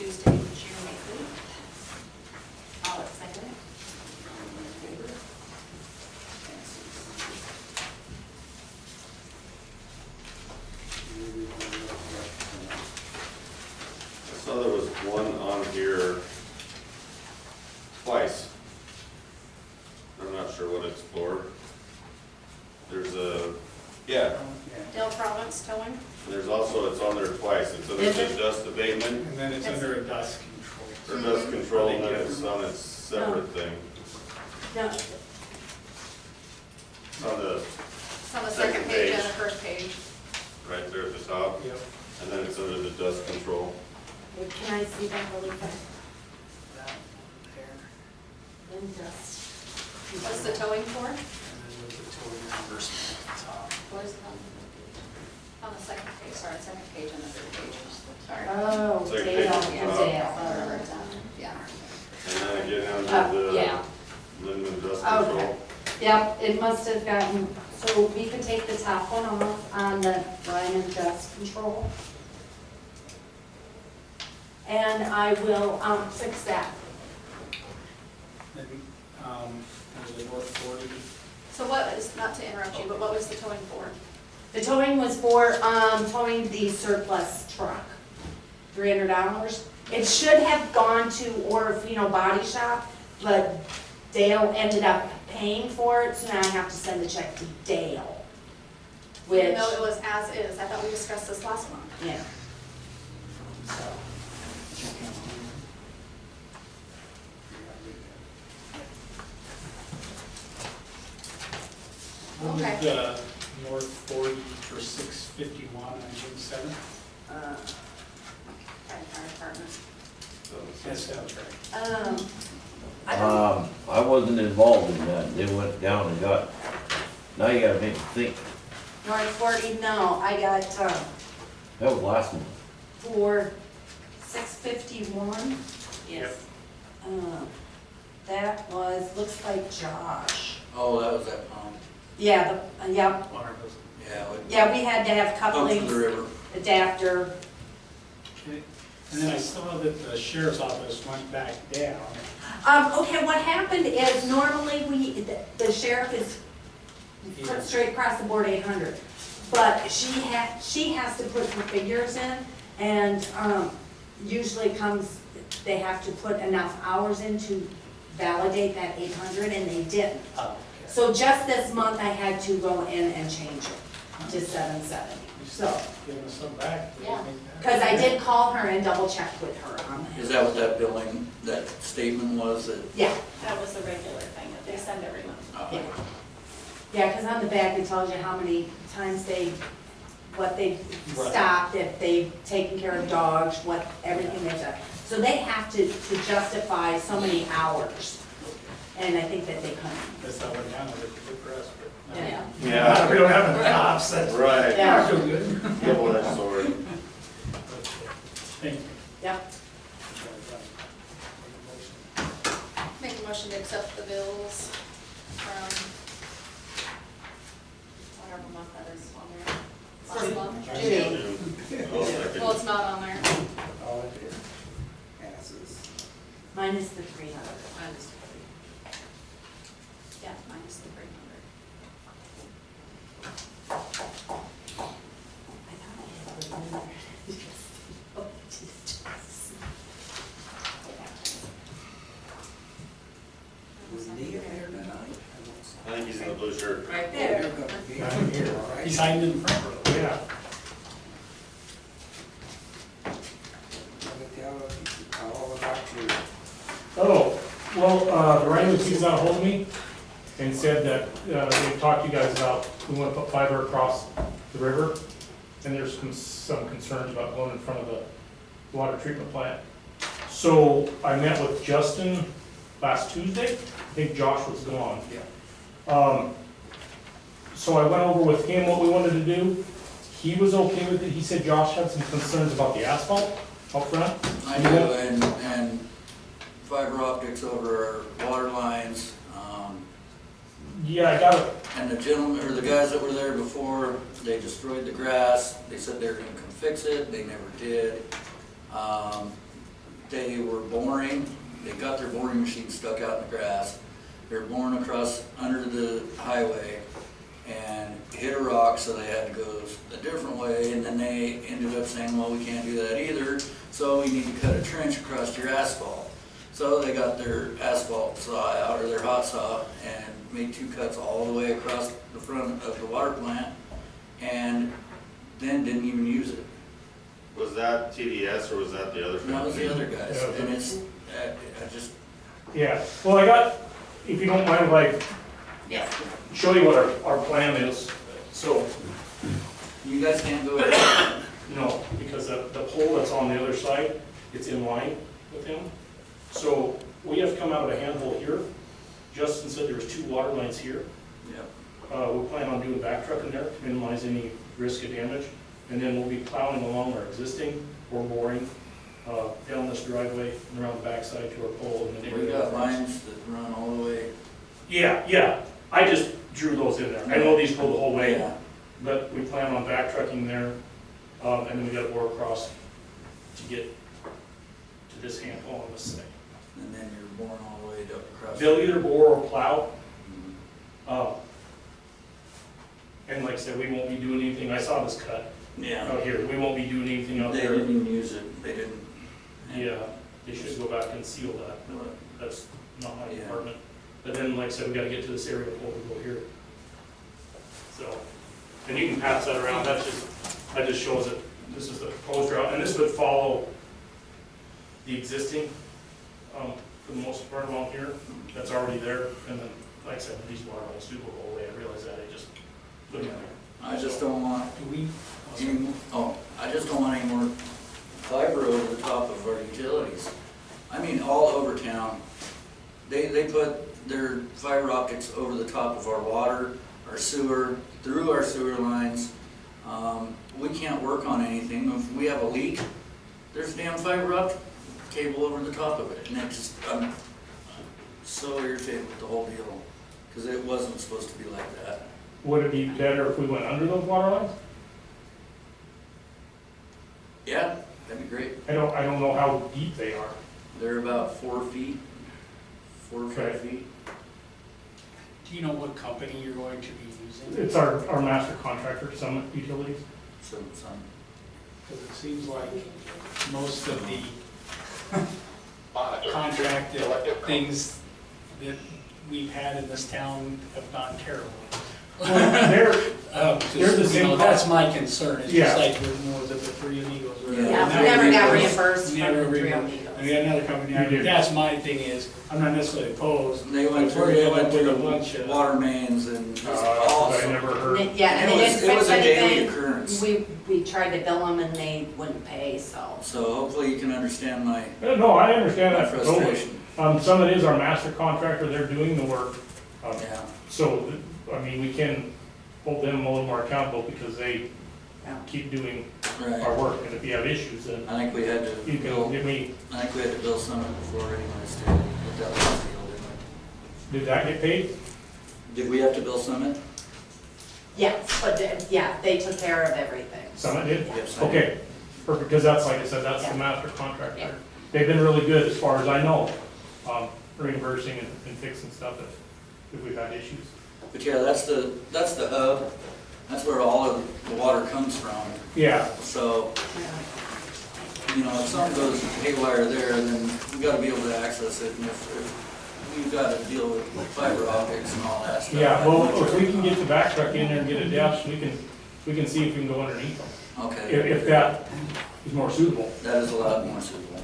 Tuesday, June 8th. I'll second it. I saw there was one on here twice. I'm not sure what it's for. There's a, yeah, Dale Province towing. there's also, it's on there twice. It's under the dust abatement And then it's under a dust control. or dust control, and then it's on its separate thing. No, It's on the, it's on the Second second page and page. the first page. right there at the top, Yep. and then it's under the dust control. Can I see that really quick? That there. Then dust. What's the towing for? And then with the total reimbursement at the top. What is it on? On the second page, sorry, second page and the third page. Sorry. Oh, It's like Dale page and top. Dale. Yeah. And then again under the Yeah. Linden dust Okay. control. Yep, it must have gotten, so we could take the top one off on the Ryan dust control. And I will, fix that. Then, under the North 40, So what is, not to interrupt you, but what was the towing for? The towing was for, towing the surplus truck, $300. It should have gone to Orofino Body Shop, but Dale ended up paying for it, so now I have to send the check to Dale. Which, Even though it was as is, I thought we discussed this last month. yeah. So, what was Okay. the North 40 for 651 on June 7th? Fire department. Yes, that was right. I don't, I wasn't involved in that, they went down and got, now you gotta make me think, North 40, no, I got, that was last month. for 651. Yes. That was, looks like Josh. Oh, that was that, Yeah, yeah, Water goes. yeah, we had to have Pump from the couplings, river. adapter. Okay. And then I saw that the sheriff's office went back down. Okay, what happened is normally the sheriff is straight across the board 800. But she has to put her figures in, and usually they have to put enough hours in to validate that 800, and they didn't. Oh, okay. So just this month, I had to go in and change it to 770. So, Giving us some back. Yeah. because I did call her and double check with her on Is that. that what that billing, that statement was that? Yeah, That was the regular thing that they send every month. yeah. Yeah, because on the back, it tells you how many times what they've Right. stopped, if they've taken care of dogs, everything they've done. So they have to justify so many hours, and I think that they couldn't. That's how it went down with the press, but. Yeah. Yeah. We don't have any cops, that's. Right. Yeah. I feel good. Double-edged sword. Thank you. Yep. Make a motion to accept the bills from whatever month that is on there. Last month. June. I'll second. Well, it's not on there. All in favor? Passes. Minus the 300. Minus the three. Yeah, minus the 300. I thought I had it in there. Oh, just- Was Neil here tonight? I think he's in the blue shirt. Right there. He's hiding in the front row. Yeah. Oh, well, the rain was got a hold of me and said that they talked to you guys about, we want to put fiber across the river, and there's some concerns about going in front of the water treatment plant. So I met with Justin last Tuesday. I think Josh was gone. Yeah. So I went over with him what we wanted to do. He was okay with it. He said Josh had some concerns about the asphalt up front. I do, and fiber optics over our water lines. Yeah, I got it. And the gentlemen, or the guys that were there before, they destroyed the grass. They said they were gonna come fix it. They never did. they were boring, they got their boring machine stuck out in the grass. They were boring across under the highway and hit a rock, so they had to go a different way, and then they ended up saying, well, we can't do that either, so we need to cut a trench across your asphalt. So they got their asphalt saw out, or their hot saw, and made 2 cuts all the way across the front of the water plant, and then didn't even use it. Was that TDS or was that the other And that was company? the other guys, Yeah. and it's, I just, Yeah, well, I got, if you don't mind, like, Yes. show you what our plan is. So, you guys can't go ahead. no, because the pole that's on the other side, it's in line with him. So, we have to come out of a handhole here. Justin said there was 2 water lines here. Yep. We plan on doing backtracking there to minimize any risk of damage. And then we'll be plowing along our existing or boring down this driveway and around the backside to our pole. And then We got lines that run all the way. Yeah, I just drew those in there. I know these go the whole way, Yeah. but we plan on backtracking there. And then we gotta bore across to get to this handhole on this side. And then you're boring all the way up across. They'll either bore or plow. Mhm. And like I said, we won't be doing anything. I saw this cut Yeah. out here. We won't be doing anything out They there. didn't even use it, they didn't. Yeah, they should go back and seal that. That's not my Yeah. department. But then, like I said, we gotta get to this area before we go here. So, and you can pass that around. That just shows that this is the proposed route, and this would follow the existing, for the most part along here. That's already there, and then, like I said, these water holes do go the whole way. I realize that. I just put it in there. I just don't want Do we, I just don't want any more fiber over the top of our utilities. I mean, all over town. They put their fiber optics over the top of our water, our sewer, through our sewer lines. We can't work on anything. If we have a leak, there's a damn fiber optic cable over the top of it. And it just, I'm so irritated with the whole deal, because it wasn't supposed to be like that. Would it be better if we went under those water lines? Yeah, that'd be great. I don't know how deep they are. They're about 4 feet, 4 or 5 Okay. feet. do you know what company you're going to be using? It's our master contractor, Summit Utilities. So, Because it seems like most of the contracted things that we've had in this town have gone terrible. They're Just, the same that's my concern, it's Yeah. just like with more of the Three Amigos. or whatever. Yeah, Yeah, we never got reimbursed Never from reimbursed. Three And we had another company, You did. that's my thing is, I'm not necessarily opposed. they went but we're through, they gonna went end up with a through bunch of- water mains and it was I awesome. never heard. Yeah, and they didn't It was fix a daily anything. occurrence. We tried to bill them and they wouldn't pay, so. So hopefully you can understand my No, I understand that totally. frustration. Summit is our master contractor. They're doing the work. Yeah, So, I mean, we can hold them a little more accountable because they Yeah. keep doing our right. work. And if you have issues, then I think we had to you can bill, give me, I think we had to bill Summit before anyways too, with that last deal, didn't did that get paid? we? Did we have to bill Summit? Yes, but, yeah, they took care of everything. Summit did? Yes, I did. Okay, perfect, because that's, like I said, that's the Yeah. master contractor. Yeah. They've been really good as far as I know, reimbursing and fixing stuff if we've had issues. But yeah, that's the hub. That's where all of the water comes from. Yeah, So, you know, if something goes haywire there, then we gotta be able to access it. And if we've got to deal with fiber optics and all that stuff. yeah, well, if we can get the back truck in there and get it depth, we can see if we can go underneath them. Okay, If that is more suitable. that is a lot more suitable.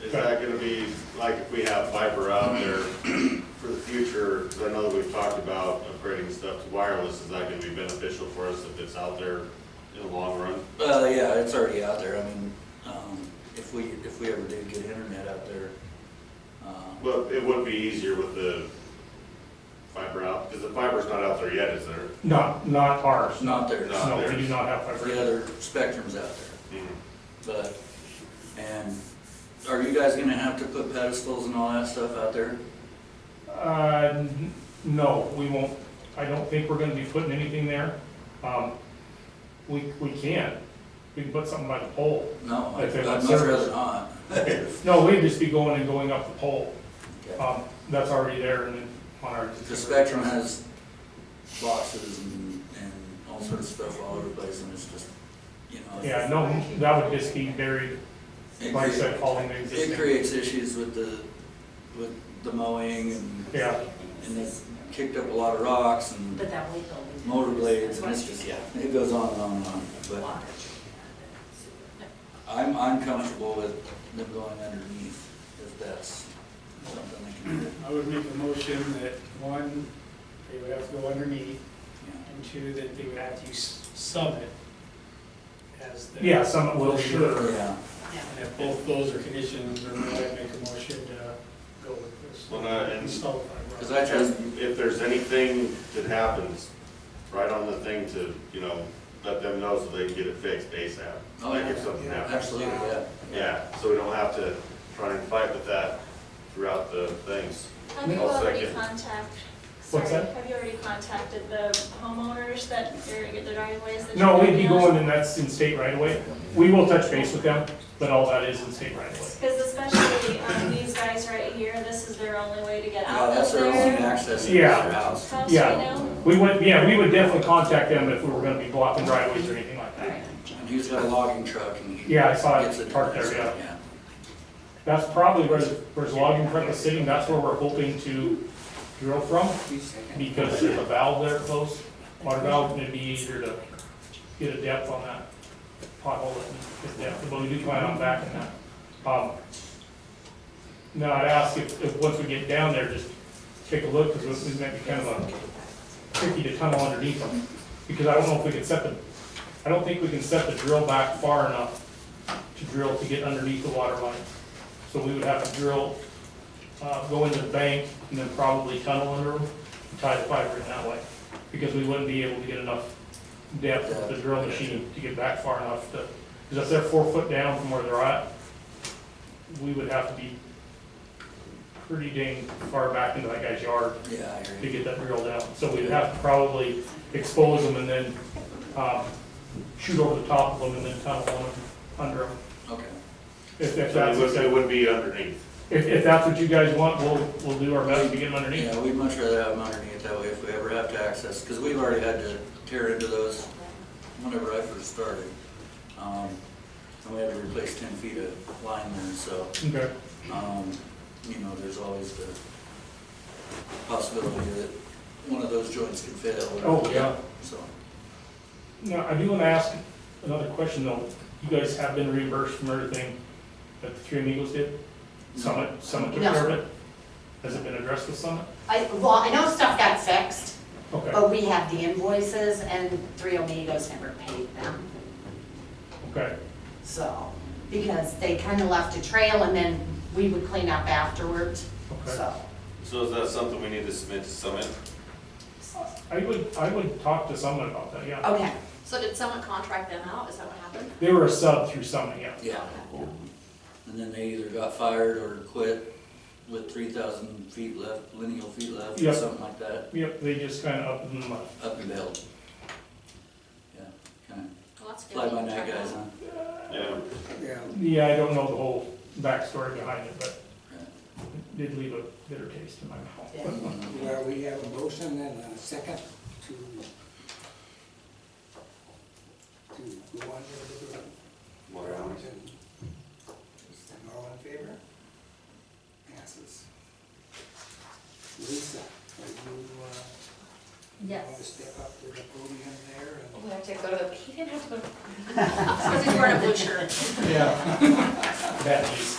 Is that gonna be, like, if we have fiber out there for the future, because I know that we've talked about upgrading stuff to wireless, is that gonna be beneficial for us if it's out there in the long run? Yeah, it's already out there. I mean, if we ever did get internet out there. Well, it would be easier with the fiber out, because the fiber's not out there yet, is there? Not ours. It's not there. No. No, we do not have fiber. The other spectrum's out there. Mhm. But, and are you guys gonna have to put pedestals and all that stuff out there? No, we won't. I don't think we're gonna be putting anything there. We can. we can put something by the pole. No, If I'd they much want service. rather not. No, we'd just be going up the pole. Okay. That's already there and then on our. The Spectrum has boxes and all sorts of stuff all over the place, and it's just, you know. Yeah, no, that would just be buried, It like I crea- said, hauling the It existing. creates issues with the mowing and Yeah, they kicked up a lot of rocks and But that way they'll be. motor blades, and it's just, yeah, it goes on and on and on. But I'm comfortable with them going underneath, if that's something they can do. I would make a motion that, one, they would have to go underneath, Yeah. and two, that they would have to use Summit as the. yeah, some will be sure. Yeah, And if both those are conditions, then I'd make a motion to go with this. Well, and- Install fiber. because I just, If there's anything that happens, right on the thing to, let them know so they can get it fixed ASAP. Oh, Like yeah. if something happens. absolutely, yeah. Yeah, so we don't have to try and fight with that throughout the things. Have you I'll already second. What's that? Have you already contacted the homeowners that get their driveways? that No, you're we'd be gonna going and that's in state right away. We will touch base with them, but all that is in state right away. Because especially these guys right here, this is their only way to get Yeah, out that's of their only there. access to Yeah. their house. House, Yeah. you know? We would definitely contact them if we were gonna be blocking driveways or anything like that. Right. And he's got a logging truck and he. Yeah, I saw it gets it parked there, done, yeah. That's probably where the logging truck is sitting, that's where we're hoping to drill from, because there's a valve there close, water valve, and it'd be easier to get a depth on that pothole that get depth, but we do plan on backing that. Now, I'd ask if once we get down there, just take a look, because it might be kind of a tricky to tunnel underneath them, because I don't know if we can I don't think we can set the drill back far enough to drill to get underneath the water line. So we would have to drill, go into the bank, and then probably tunnel under them, and tie the fiber in that way. Because we wouldn't be able to get enough depth with the drill machine to get back far enough to, because if they're 4 foot down from where they're at, we would have to be pretty dang far back into that guy's yard Yeah, I to agree. get that drill down. So we'd have to probably expose them and then, shoot over the top of them and then tunnel them under them. Okay. If So that's, it would be underneath. if that's what you guys want, we'll do our best to get them underneath. Yeah, we'd much rather have them underneath that way if we ever have to access, because we've already had to tear into those whenever I first started. And we had to replace 10 feet of line there, so, Okay. there's always the possibility that one of those joints could fail. Oh, yeah. So, Now, I do want to ask another question though. You guys have been reimbursed from everything that the Three Amigos did? Summit took care of it? Has it been addressed with Summit? I know stuff got fixed, Okay, but we have the invoices and Three Amigos never paid them. okay. So, because they kind of left a trail and then we would clean up afterwards, Okay. so. So is that something we need to submit to Summit? I would talk to someone about that, yeah. Okay, So did someone contract them out? Is that what happened? They were a sub through Summit, yeah. yeah. And then they either got fired or quit with 3,000 feet left, lineal feet left, or Yep. something like that, Yep, they just kind of up and left. up and bailed. Yeah, kind Well, that's of good. fly by night guys, huh? Yeah. Yeah, I don't know the whole backstory behind it, but Yeah. it did leave a bitter taste in my mouth. Yeah. Well, we have a motion and a second to go on to the ground and all in favor? Passes. Lisa, are you, Yes. want to step up to the podium there and? We have to go to the, he didn't have to go to. Because he's wearing a blue shirt. Yeah. Bad news.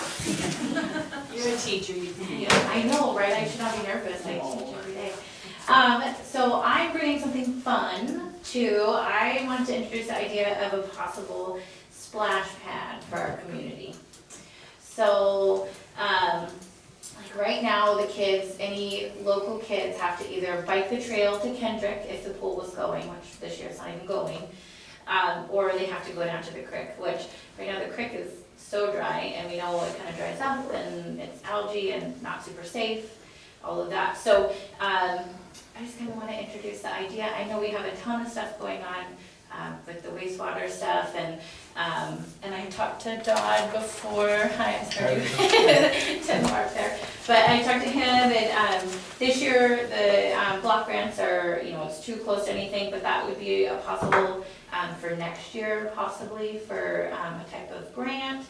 You're a teacher, Yeah, I know, right? I should not be nervous. I teach every day. So I'm bringing something fun too. I wanted to introduce the idea of a possible splash pad for our community. So, like right now, the kids, any local kids have to either bike the trail to Kendrick if the pool was going, which this year it's not even going, or they have to go down to the creek, which right now the creek is so dry and we know it kind of dries up and it's algae and not super safe, all of that. So I just kind of want to introduce the idea. I know we have a ton of stuff going on with the wastewater stuff, and I talked to Dodd before, hi, I started Centennial Park there, but I talked to him, and this year, the block grants are, it's too close to anything, but that would be a possible, for next year, possibly, for a type of grant.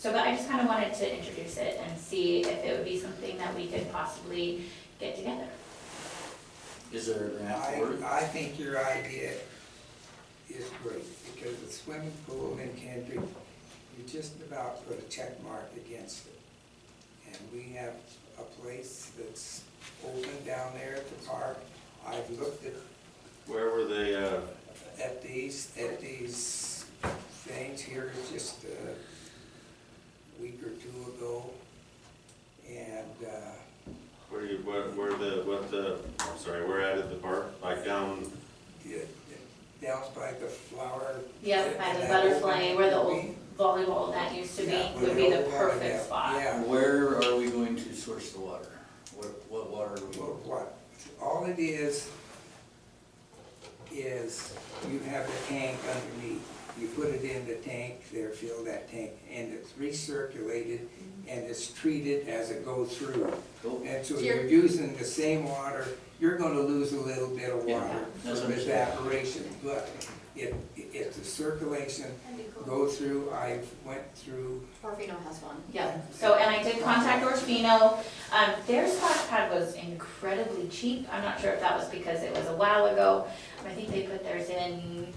But I just kind of wanted to introduce it and see if it would be something that we could possibly get together. Is there a grant for it? I think your idea is great, because the swimming pool in Kendrick, you just about put a check mark against it. And we have a place that's open down there at the park. I've looked Where were they, at these things here just a week or two ago. And, where at the park? Like down, down by the flower. Yep, by the that butterfly, open where the old area. volleyball net used to be, Yeah, would be the old perfect area. spot. Yeah. Where are we going to source the water? What water are we? What, all it is you have the tank underneath. You put it in the tank, there, fill that tank, and it's recirculated, and it's treated as it goes through. Cool. And so you're using the same water, you're gonna lose a little bit of Yeah, water that's from understandable. evaporation, but if the circulation goes through, I went through. Orfino has one. Yep, so, and I did contact Orfino, their splash pad was incredibly cheap, I'm not sure if that was because it was a while ago, I think they put theirs in,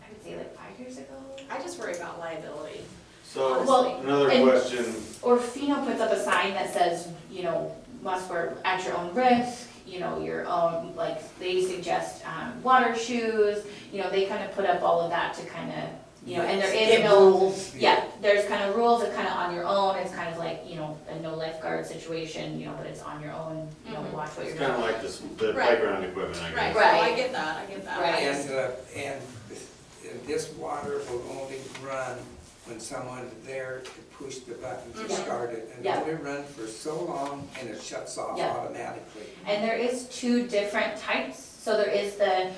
I would say like 5 years ago. I just worry about liability. so, Well, another and- question, Orfino puts up a sign that says, must wear at your own risk, your own, like, they suggest, water shoes, they kind of put up all of that to kind of, and there is It no, rules. yeah, there's kind of rules, it's kind of on your own, it's kind of like, a no lifeguard situation, but it's on your own, Mhm. watch what it's you're kind doing. of like the Right. playground equipment, I Right, guess. well, I Right. get that. Right. And this water will only run when someone's there to push the button to Mhm. start it. And Yeah. it only runs for so long and it shuts off Yeah. automatically. And there is 2 different types, so there is the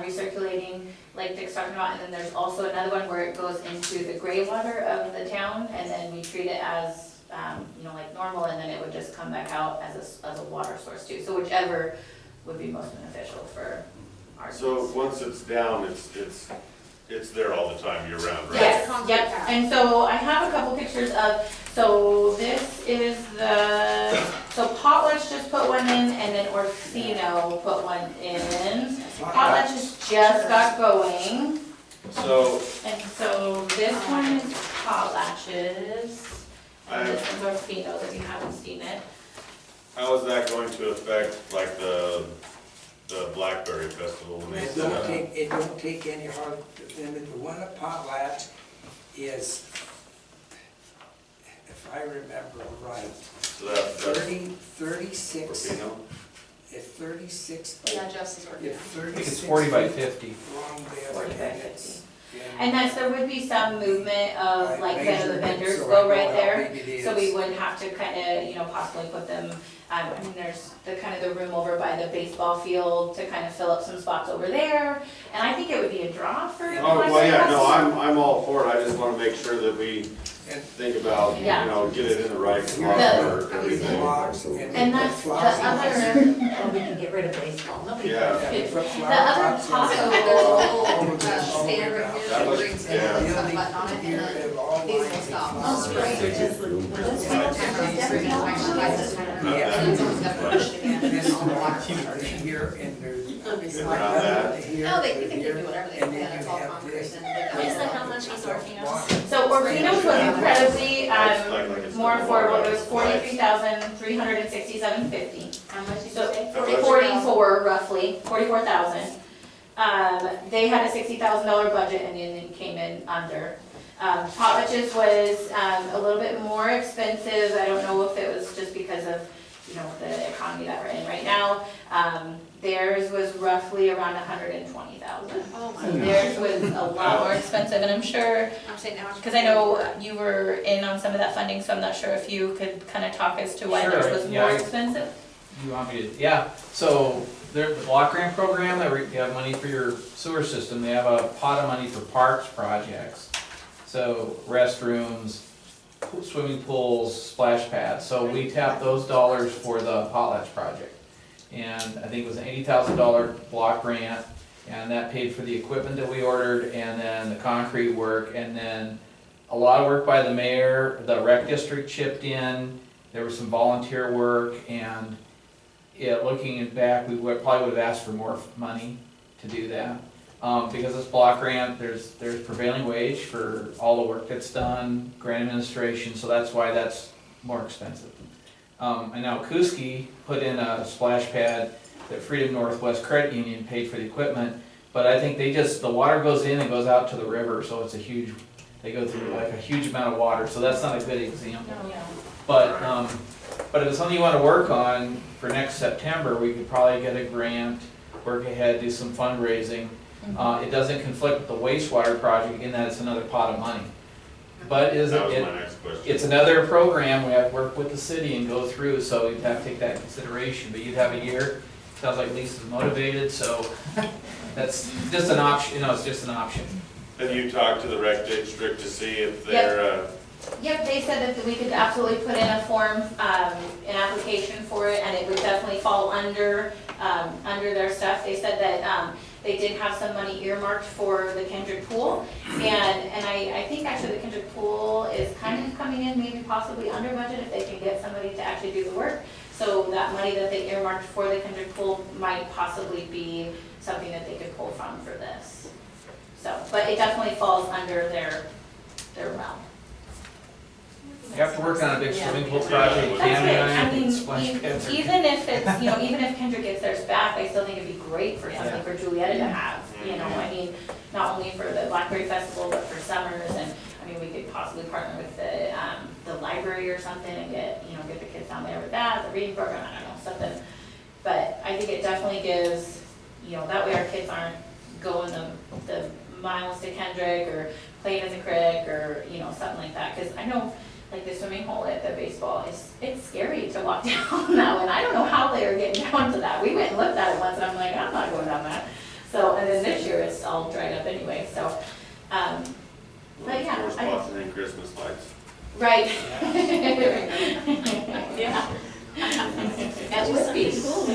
recirculating, like Dick's talking about, and then there's also another one where it goes into the gray water of the town, and then we treat it as, like normal, and then it would just come back out as a water source too, so whichever would be most beneficial for our So, needs. once it's down, it's there all the time, year round, right? Yes, concrete yep, pad. and so I have a couple pictures of, so this is so Potlatch just put one in, and then Orfino put one in. Potlatch just got going, So, and so this one is Potlatch's, and this one's Orfino's if you haven't seen it. how is that going to affect, like, the Blackberry Festival when they It set don't up? take any hard, and the one at Potlatch is, if I remember right, So that's 36, Orfino? if 36, Yeah, Jess is working. if on it. 36. It's 40 by 50. Long bed, 40 by and it's- And that's, there would be some movement of, I like, kind of the measured it, vendors so I go know right how there. big it So we is. wouldn't have to kind of, possibly put them, I mean, there's the kind of the room over by the baseball field to kind of fill up some spots over there. And I think it would be a draw for. Oh, well, yeah, no, I'm all for it, I just wanna make sure that we And think about, Yeah. get it in the right slot The- for everything. blocks And that's the flowers. other, Well, we can get rid of baseball, nobody. Yeah. Yeah, put the flower other pots in. taco And there's a bowl. little That stand right here, That that looks- brings yeah. in The some only button on it, here and then of all these will lines stop. and Most flowers. spring, Not someone's got to push it again, and This all the water one will start. here, and there's. Around that. Here, No, they and can here, do whatever they and can, then it's you all have concrete this. and they What is the, how much is Orfino's? So Orfino's was incredibly, Like it's more the affordable, water it was $43,367.50. How much did you So say? 44 roughly, 44,000. They had a $60,000 budget and then it came in under. Potlatch's was a little bit more expensive. I don't know if it was just because of, the economy that we're in right now. Theirs was roughly around 120,000. Oh my So gosh. theirs was a lot more expensive, and I'm sure, I'm saying now. because I know you were in on some of that funding, so I'm not sure if you could kind of talk as to why Sure, theirs was yeah, more I- expensive. You want me to, yeah, so the block grant program, you have money for your sewer system, they have a pot of money for parks projects. So restrooms, swimming pools, splash pads, so we tap those dollars for the potlatch project. And I think it was an $80,000 block grant, and that paid for the equipment that we ordered, and then the concrete work, and then a lot of work by the mayor, the rec district chipped in, there was some volunteer work, and looking back, we probably would have asked for more money to do that. Because this block grant, there's prevailing wage for all the work that's done, grant administration, so that's why that's more expensive. And now Kuski put in a splash pad that Freedom Northwest Credit Union paid for the equipment, but I think the water goes in and goes out to the river, so it's they go through like a huge amount of water, so that's not a good example. But if it's something you want to work on for next September, we could probably get a grant, work ahead, do some fundraising. It doesn't conflict with the wastewater project in that it's another pot of money. But That was my next question. it's another program, we have to work with the city and go through, so you'd have to take that into consideration. But you'd have a year, sounds like Lisa's motivated, so that's just an option, it's just an option. Have you talked to the rec district to see if they're, Yep, they said that we could absolutely put in a form, an application for it, and it would definitely fall under their stuff. They said that, they did have some money earmarked for the Kendrick pool, and I think actually the Kendrick pool is kind of coming in maybe possibly under budget if they can get somebody to actually do the work. So that money that they earmarked for the Kendrick pool might possibly be something that they could pull from for this. So, but it definitely falls under their realm. You have to work on a big swimming pool project, you can't, I mean, splash pads are- even if it's, even if Kendrick gets theirs back, I still think it'd be great for something for Juliaetta to have, I mean, not only for the Blackberry Festival, but for summers, and, I mean, we could possibly partner with the library or something and get the kids down there with that, the reading program, I don't know, something. But I think it definitely gives, that way our kids aren't going the miles to Kendrick or playing in the creek or, something like that, because I know, like the swimming hole at the baseball, it's scary to walk down that one. I don't know how they are getting down to that. We went and looked at it once and I'm like, I'm not going down that. So, and then this year it's all dried up anyway, so, but yeah. Four spots and then Christmas lights. Right. Yeah. That would be cool.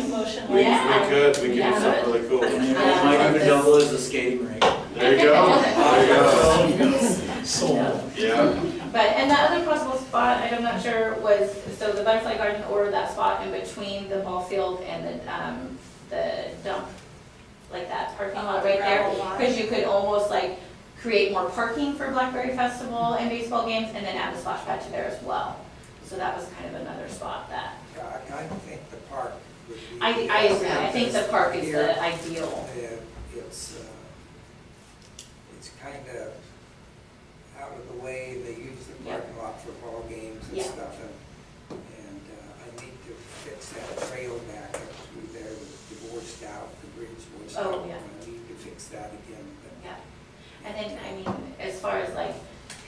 We Yeah. could do something really cool. It might even double as a skating rink. There you go, there you go. Sold. Yeah. But, and the other possible spot, I'm not sure, was, so the Butterfly Garden ordered that spot in between the ball field and the dump, like that parking lot right there. Because you could almost like create more parking for Blackberry Festival and baseball games, and then add the splash pad to there as well. So that was kind of another spot that. I kind of think the park would be. I agree, I think the park is the ideal. It's kind of out of the way, they use the parking lot for ball games and Yeah. stuff, and I need to fix that trail back up through there that's divorced out, the bridge was out. Oh, yeah. I need to fix that again, but Yeah, and then, I mean, as far as like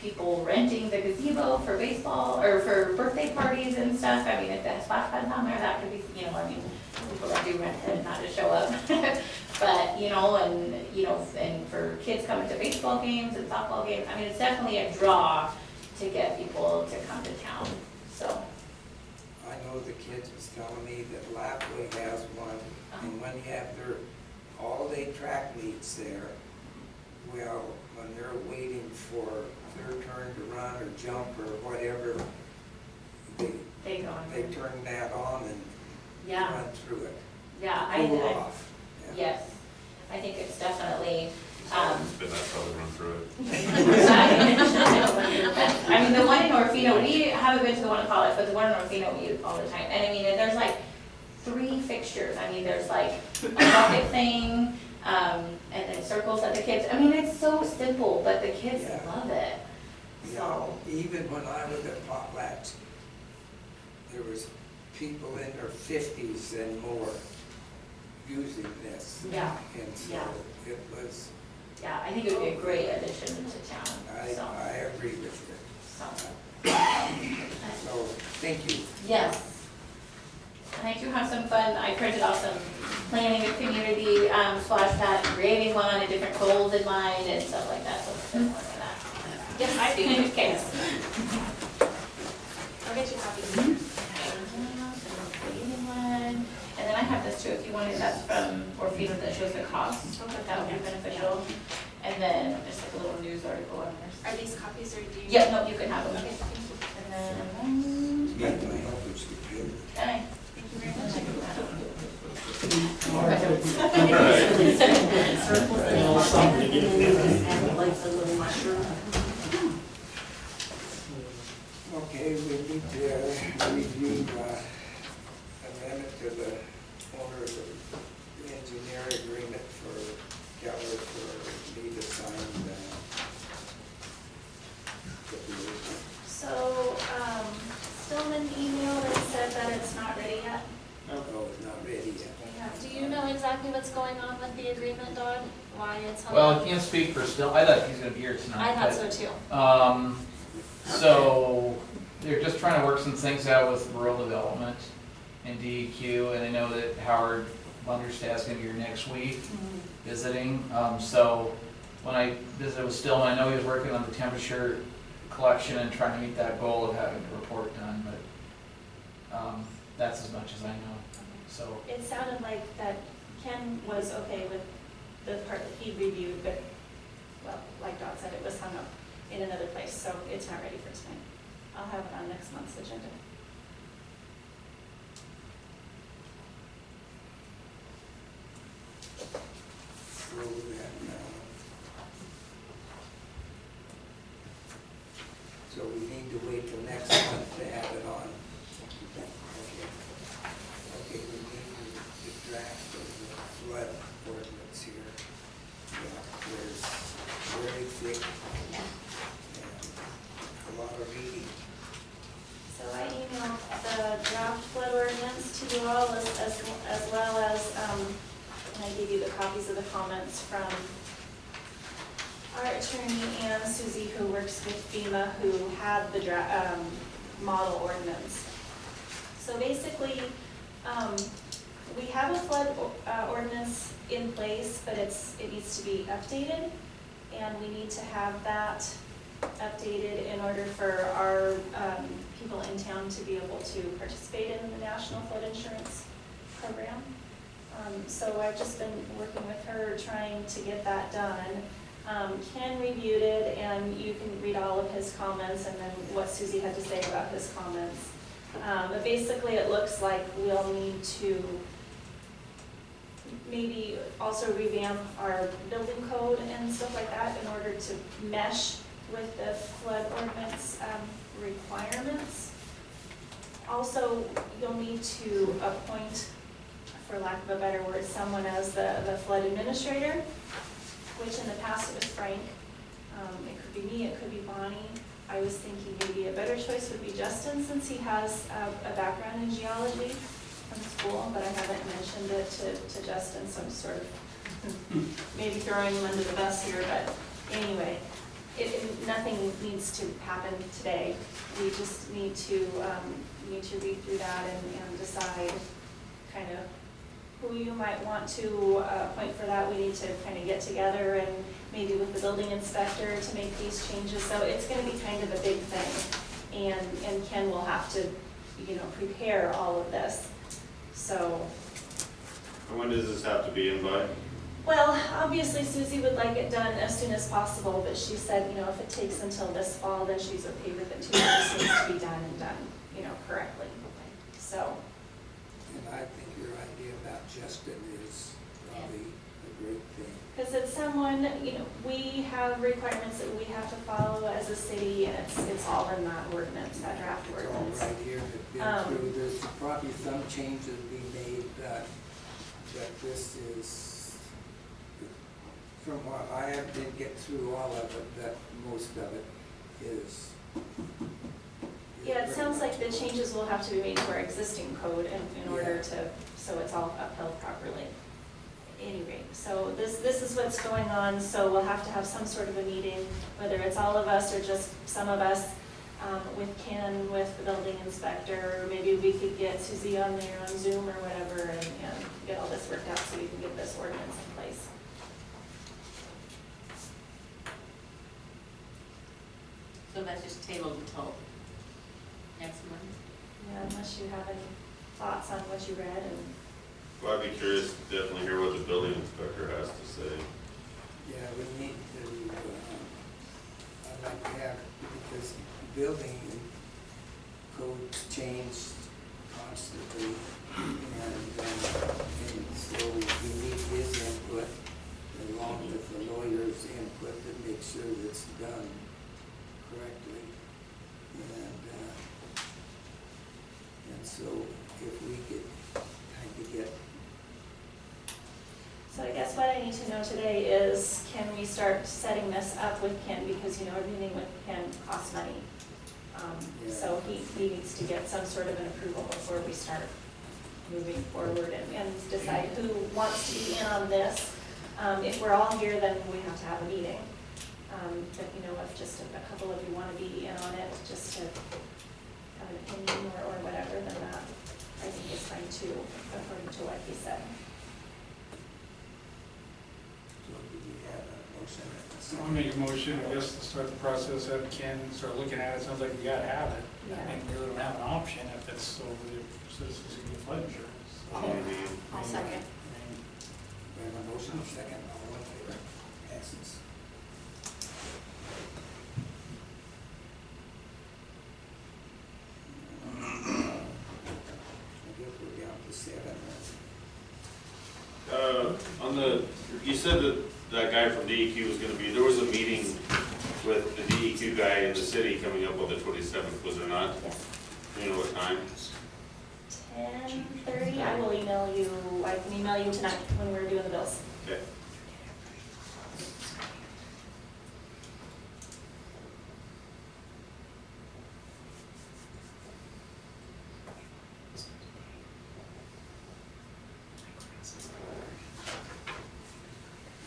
people renting the gazebo for baseball, or for birthday parties and stuff, I mean, if that splash pad's on there, that could be, I mean, people that do rent it, not just show up. But, and for kids coming to baseball games and softball games, I mean, it's definitely a draw to get people to come to town, so. I know the kids was telling me that Lapway has one, and when you have their all-day track meets there, well, when they're waiting for their turn to run or jump or whatever, They go on. they turn that on and Yeah, run through it. yeah, Cool off. Yeah. yes, I think it's definitely, It's been that fun to run through it. I mean, the one in Orfino, we haven't been to the one in college, but the one in Orfino, we use all the time. And I mean, there's like 3 fixtures. I mean, there's like a optic thing, and then circles that the kids, I mean, it's so simple, but the kids Yeah. love it. Yeah, So, even when I was at Potlatch, there was people in their 50s and more using this. yeah, And so Yeah. it was, yeah, I think it would be a great addition to town, so. I agree with you. So, So, thank you. yes. And I do have some some fun, I printed out some planning a community splash pad, and creating one, and different goals in mind and stuff like that, so it's a bit more of that. Yes, I do. Okay. I'll get you copies. Creating one. And then I have this too, if you wanted, that's from, or FEMA that shows the cost, that would be beneficial. And then just like a little news article on there. Are these copies or do you? Yeah, no, you can have them. Okay, thank you. And then, Yeah, my helpers get good. okay. Thank you very much. Something to get it. And like the little mushroom. Okay, we need to review amendment to the owners of the engineer agreement for Keller for me to sign the bill. So, Stillman emailed and said that it's not ready yet. Oh, it's not ready yet. Do you know exactly what's going on with the agreement, Dawn? Why it's on? Well, I can't speak for Still, I thought he's gonna be here tonight. I thought but, so too. So, they're just trying to work some things out with rural development and DEQ, and I know that Howard Lunderstadt's gonna be here next week visiting. So, when I visited with Stillman, I know he was working on the temperature collection and trying to meet that goal of having the report done, but that's as much as I know, so. It sounded like that Ken was okay with the part that he reviewed, but, well, like Dot said, it was hung up in another place, so it's not ready for tonight. I'll have it on next month's agenda. So then, so we need to wait till next month to have it on. Okay. Okay, we need the draft of the flood ordinance here. Yeah, there's very thick and a lot of reading. So I emailed the draft flood ordinance to you all as well as, and I gave you the copies of the comments from our attorney and Susie, who works with FEMA, who had the model ordinance. So basically, we have a flood ordinance in place, but it needs to be updated, and we need to have that updated in order for our people in town to be able to participate in the National Flood Insurance Program. So I've just been working with her trying to get that done. Ken reviewed it, and you can read all of his comments and then what Susie had to say about his comments. But basically it looks like we'll need to maybe also revamp our building code and stuff like that in order to mesh with the flood ordinance requirements. Also, you'll need to appoint, for lack of a better word, someone as the flood administrator, which in the past it was Frank. It could be me, it could be Bonnie. I was thinking maybe a better choice would be Justin, since he has a background in geology from school, but I haven't mentioned it to Justin, so I'm sort of maybe throwing him under the bus here, but anyway, nothing needs to happen today. We just need to read through that and decide kind of who you might want to appoint for that. We need to kind of get together and maybe with the building inspector to make these changes. So it's going to be kind of a big thing, and Ken will have to, prepare all of this. So. And when does this have to be in by? Well, obviously Susie would like it done as soon as possible, but she said, if it takes until this fall, then she's okay with it too. It just needs to be done and done, correctly. So. And I think your idea about Justin is probably a great thing. Because it's someone, we have requirements that we have to follow as a city, and it's all in that ordinance, that draft ordinance. It's all right here, but been through, there's probably some changes to be made, but this is, from what I didn't get through all of it, but most of it is. Yeah, it sounds like the changes will have to be made to our existing code in order to, so it's all upheld properly. At any rate, so this is what's going on, so we'll have to have some sort of a meeting, whether it's all of us or just some of us, with Ken, with the building inspector. Maybe we could get Susie on there on Zoom or whatever and get all this worked out so we can get this ordinance in place. So that's just tabled until next month? Yeah, unless you have any thoughts on what you read and. Well, I'd be curious to definitely hear what the building inspector has to say. Yeah, we need to, I'd like to have, because building codes change constantly, and so we need his input along with the lawyer's input to make sure it's done correctly. And so if we could kind of get. So I guess what I need to know today is, can we start setting this up with Ken, because meeting with Ken costs money. So he needs to get some sort of an approval before we start moving forward and decide who wants to be in on this. If we're all here, then we have to have a meeting. But if just a couple of you want to be in on it, just to have an opinion or whatever, then that I think is fine too, according to what he said. So do we have a motion? I'll make a motion, I guess, to start the process, have Ken start looking at it. Sounds like we gotta have it. Yeah. I mean, we really don't have an option if it's over the citizens who get flood insurance. I'll second. We have a motion, a second, all in favor? Passes. I guess we're down to 7. You said that guy from DEQ was gonna be, there was a meeting with the DEQ guy in the city coming up on the 27th, was there not? Yes. Do you know what time? 10:30, I will email you, I can email you tonight when we're doing the bills. Okay.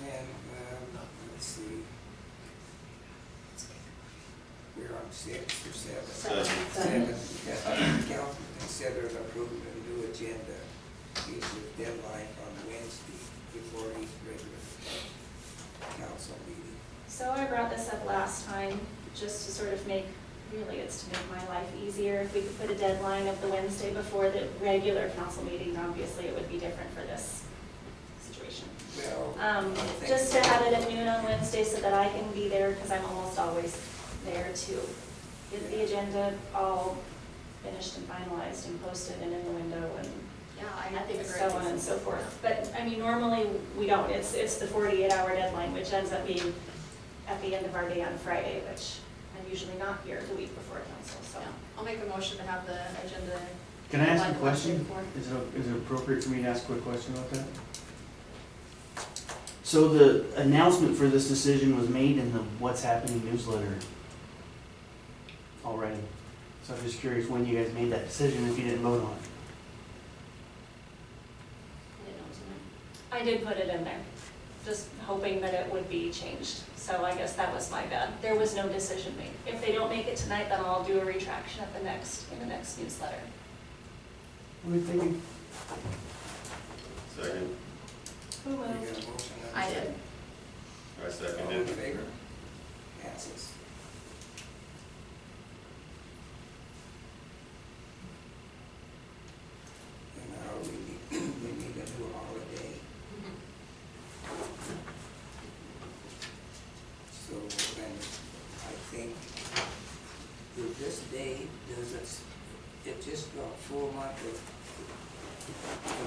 And, let's see. We're on 6 or 7? Seven. Council consider and approve a new agenda, issue deadline on Wednesday before each regular council meeting. So I brought this up last time, just to sort of really it's to make my life easier. If we could put a deadline of the Wednesday before the regular council meeting, obviously it would be different for this situation. Well, Just to have it at noon on Wednesday so that I can be there, because I'm almost always there to get the agenda all finished and finalized and posted and in the window and Yeah, I think it's so on and so forth. But, I mean, normally we don't. It's the 48-hour deadline, which ends up being at the end of our day on Friday, which I'm usually not here the week before council, so. Yeah, I'll make a motion to have the agenda. Can I ask a like question? Wednesday before. Is it appropriate for me to ask a quick question about that? So the announcement for this decision was made in the What's Happening newsletter already. So I'm just curious when you guys made that decision if you didn't vote on it. I did put it in there, just hoping that it would be changed. So I guess that was my bad. There was no decision made. If they don't make it tonight, then I'll do a retraction in the next newsletter. What are you thinking? Second. Who We got a moved? motion and a I did. second. I All in seconded. favor? Passes. And now we need a new holiday. So then I think with this day, it just got full month of,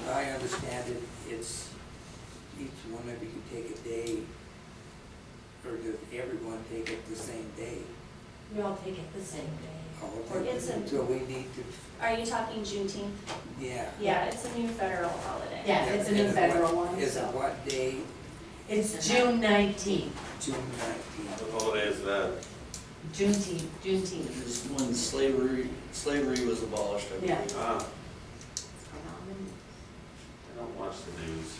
as I understand it, it's each one of you take a day, or does everyone take it the same day? We all take it the same day. Oh, It's a- so we need to, Are you talking Juneteenth? yeah. Yeah, it's a new federal holiday. Yeah, it's a new And federal what- one, Is it so. what day? It's June 19th, June 19th. What holiday is that? Juneteenth. It's when slavery was abolished, I believe. Yeah. Ah, I don't watch the news.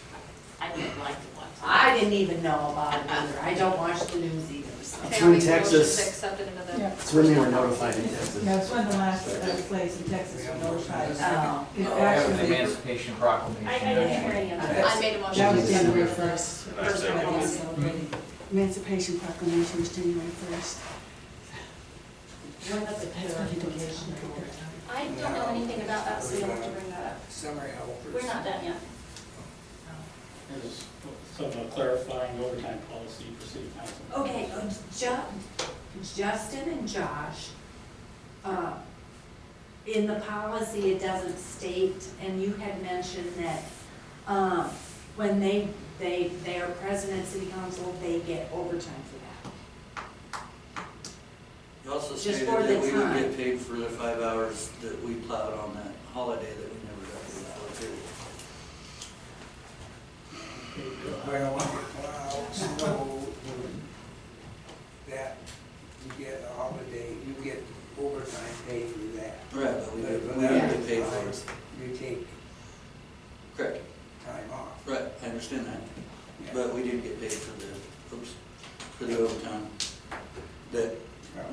I didn't like to watch it. I didn't even know about it either. I don't watch the news either, Okay, It's I'll when make a motion Texas- to accept it into the. Yeah. It's when they were notified in Texas. Yeah, it's one of the last place in Texas were notified. Oh. It That was the actually, Emancipation Proclamation. I didn't hear any of that. I made a motion. that was to accept January it. 1st. And I second it. Celebrating. Emancipation Proclamation was January 1st. What about the clarification? I don't know anything about that, so you'll have to bring that up. Summer helpers. We're not done yet. There's some clarifying overtime policy for city council. Okay, Justin and Josh, in the policy, it doesn't state, and you had mentioned that, when they are president of city council, they get overtime for that. You also Just stated for that the we would time. get paid for the 5 hours that we plowed on that holiday that we never got paid for too. Well, when you plow snow, that, you get a holiday, you get overtime pay for that. Right, but we But didn't when that get paid is for fine, it. You take Correct, time off. right, I understand that. Yeah. But we didn't get paid for the overtime. That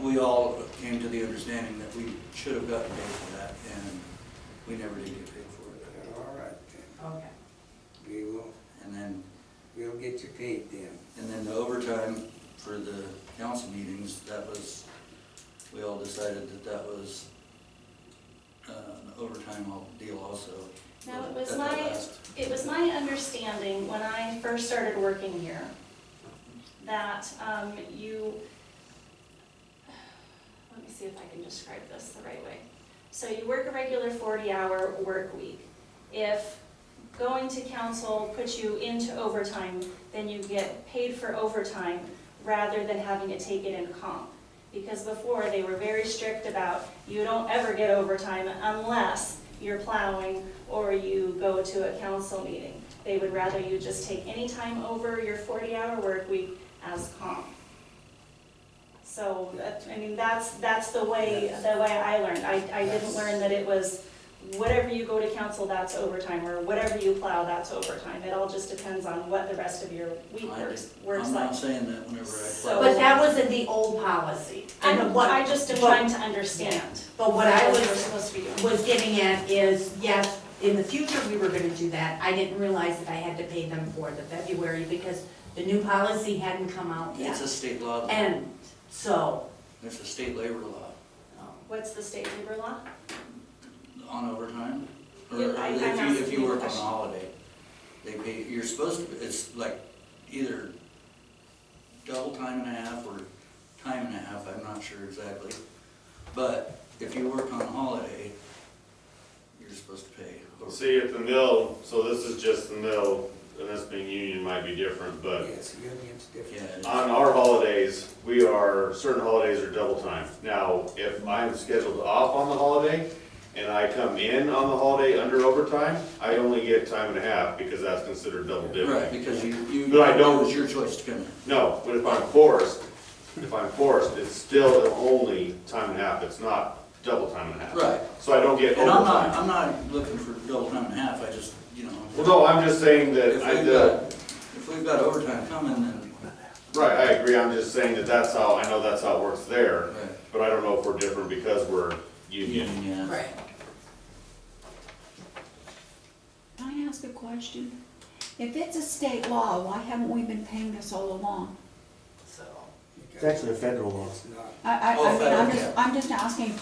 we all came to the understanding that we should have gotten paid for that, and we never did get paid for it. All right, then. Okay. We'll get you paid then. And then the overtime for the council meetings, that was, we all decided that that was an overtime deal also. Now, At that last- it was my understanding when I first started working here that let me see if I can describe this the right way. So you work a regular 40-hour work week. If going to council puts you into overtime, then you get paid for overtime rather than having to take it in comp. Because before, they were very strict about, you don't ever get overtime unless you're plowing or you go to a council meeting. They would rather you just take any time over your 40-hour work week as comp. So, that's the way I learned. I didn't learn that it was whatever you go to council, that's overtime, or whatever you plow, that's overtime. It all just depends on what the rest of your week works I'm not like. saying that whenever I So- plow. But that was in the old policy. And what- I just am trying to understand. But what I we're was supposed to be doing. getting at is, yes, in the future, we were gonna do that. I didn't realize that I had to pay them for the February because the new policy hadn't come out It's yet. a state law. And so, It's a state labor law What's the state labor law? on overtime. Or Yeah, I'm asking if you you a work on a question. holiday, they pay, you're supposed to, it's like either double time and a half or time and a half, I'm not sure exactly. But if you work on a holiday, you're supposed to pay. See, at the mill, so this is just the mill, and this being union might be different, but Yes, union's different. Yeah, on our holidays, certain holidays are double time. Now, if I'm scheduled off on the holiday, and I come in on the holiday under overtime, I only get time and a half, because that's considered double dipping. right, because But I don't- it was your choice to come in. No, but if I'm forced, it's still only time and a half, it's not double time and a half. Right. So I don't get And overtime. I'm not looking for double time and a half, I just, Well, no, I'm just saying that, if we've got overtime coming, then. right, I agree, I'm just saying that I know that's how it works there, Right. but I don't know if we're different because we're union. Yeah. right. Can I ask a question? If it's a state law, why haven't we been paying this all along? So, It's actually a federal law. It's not. I'm just asking,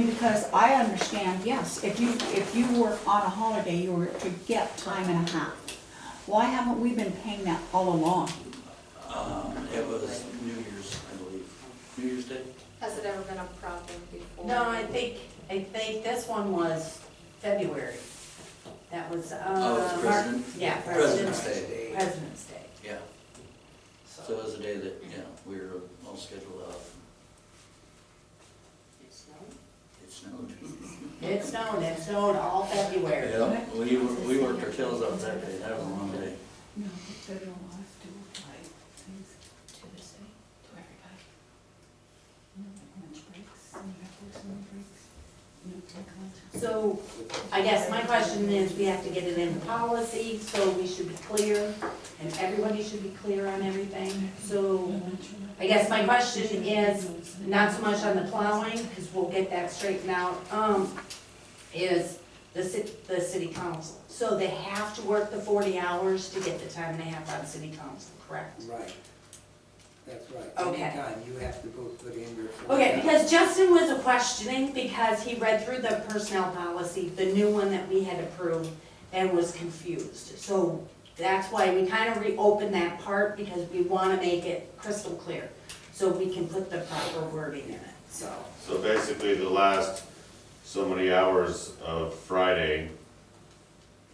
because I understand, yes, if you work on a holiday, you were to get time and a half. Why haven't we been paying that all along? It was New Year's, I believe. New Year's Day? Has it ever been a problem before? no, I think this one was February. That was, Oh, it's President? Yeah, President's President's Day. President's Day. Yeah. So it was a day that, we were all scheduled off. It snowed. It snowed all February. Yeah, we worked our tails off that day, that was a long day. No, the federal laws do apply things to the state, to everybody. Like lunch breaks, and you have to snow breaks. So, I guess my question is, we have to get it in policy, so we should be clear, and everybody should be clear on everything. So, I guess my question is, not so much on the plowing, because we'll get that straightened out, is the city council. So they have to work the 40 hours to get the time and a half out of city council, correct? Right. That's right. Okay. Anytime you have to go put in your. Okay, because Justin was questioning, because he read through the personnel policy, the new one that we had approved, and was confused. So that's why we kind of reopened that part, because we want to make it crystal clear, so we can put the proper wording in it, so. So basically, the last so many hours of Friday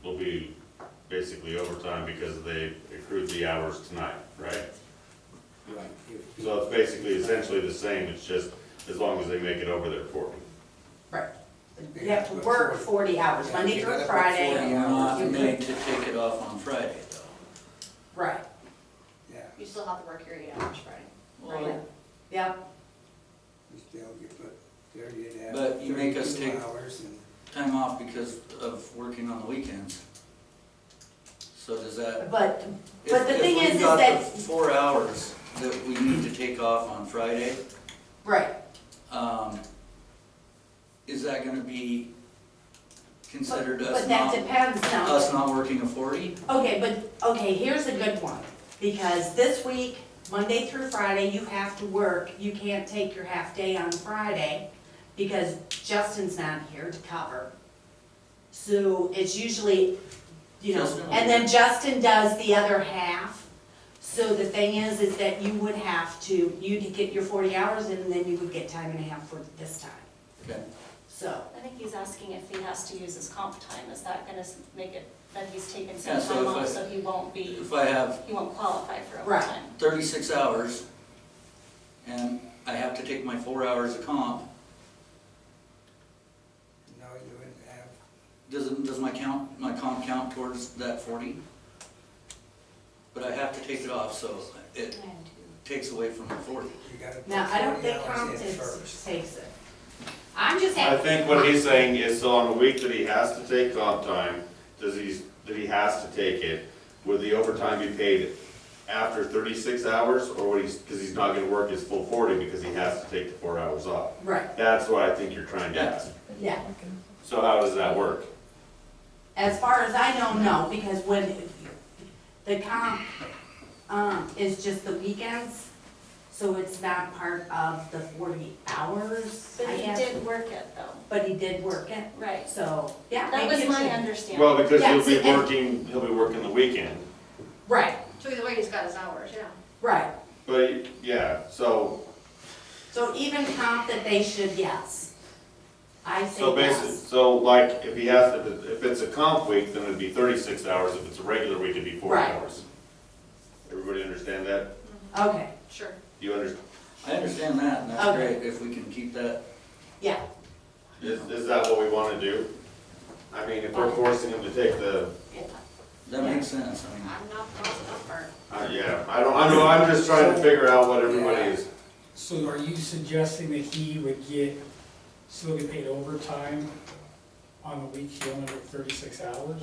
will be basically overtime because they accrued the hours tonight, right? Right. So it's basically essentially the same, it's just as long as they make it over their 40. Right. You have to work 40 hours, Monday through Friday. You're not made to take it off on Friday, though. Right, Yeah, You still have to work your 8 hours Friday. Well, yep, you still get put 30 and But you make us 32 take- hours and. time off because of working on the weekends. So does that? but If- the thing If is we've got that- the 4 hours that we need to take off on Friday, right. is that gonna be considered us But that not, depends now. us not working a 40? Okay, here's a good one, because this week, Monday through Friday, you have to work, you can't take your half day on Friday, because Justin's not here to cover. So it's usually, Justin will and be then here. Justin does the other half. So the thing is that you would have to, you'd get your 40 hours, and then you would get time and a half for this time, Okay. so. I think he's asking if he has to use his comp time, is that gonna make it, that he's taken Yeah, some so time if off, so he won't be, If I have he won't qualify for Right. overtime? 36 hours and I have to take my 4 hours of comp, No, you wouldn't have. does my comp count towards that 40? But I have to take it off, so it takes away from the 40. You gotta put Now, I don't 40 think hours comp in first. takes it. I'm just I asking. think what he's saying is, so on the week that he has to take comp time, that he has to take it, would the overtime be paid after 36 hours, or would he, because he's not gonna work his full 40 because he has to take the 4 hours off? Right, That's what I think you're trying to ask. yeah. So how does that work? As far as I know, no, because when the comp, is just the weekends, so it's not part of the 40 hours, But I he guess. did work it though, But he did work it, right? so, yeah. That maybe was it my should. understanding. Well, because Yes, he'll and- be working the weekend. Right, So either way, he's got his hours, yeah. right. But, yeah, so So even comp that they should, yes. I say So basically, yes. so like, if he has, if it's a comp week, then it'd be 36 hours, if it's a regular week, it'd be 40 Right. hours. Everybody understand that? Okay, Sure. You understand? I understand that, and that's Okay. great if we can keep that. yeah, Is that what we wanna do? I mean, if we're forcing him to take the, That makes sense, I mean. I'm not crossing that part. yeah, I know, I'm just trying to figure out what everybody is. So are you suggesting that he would still get paid overtime on the week he only worked 36 hours?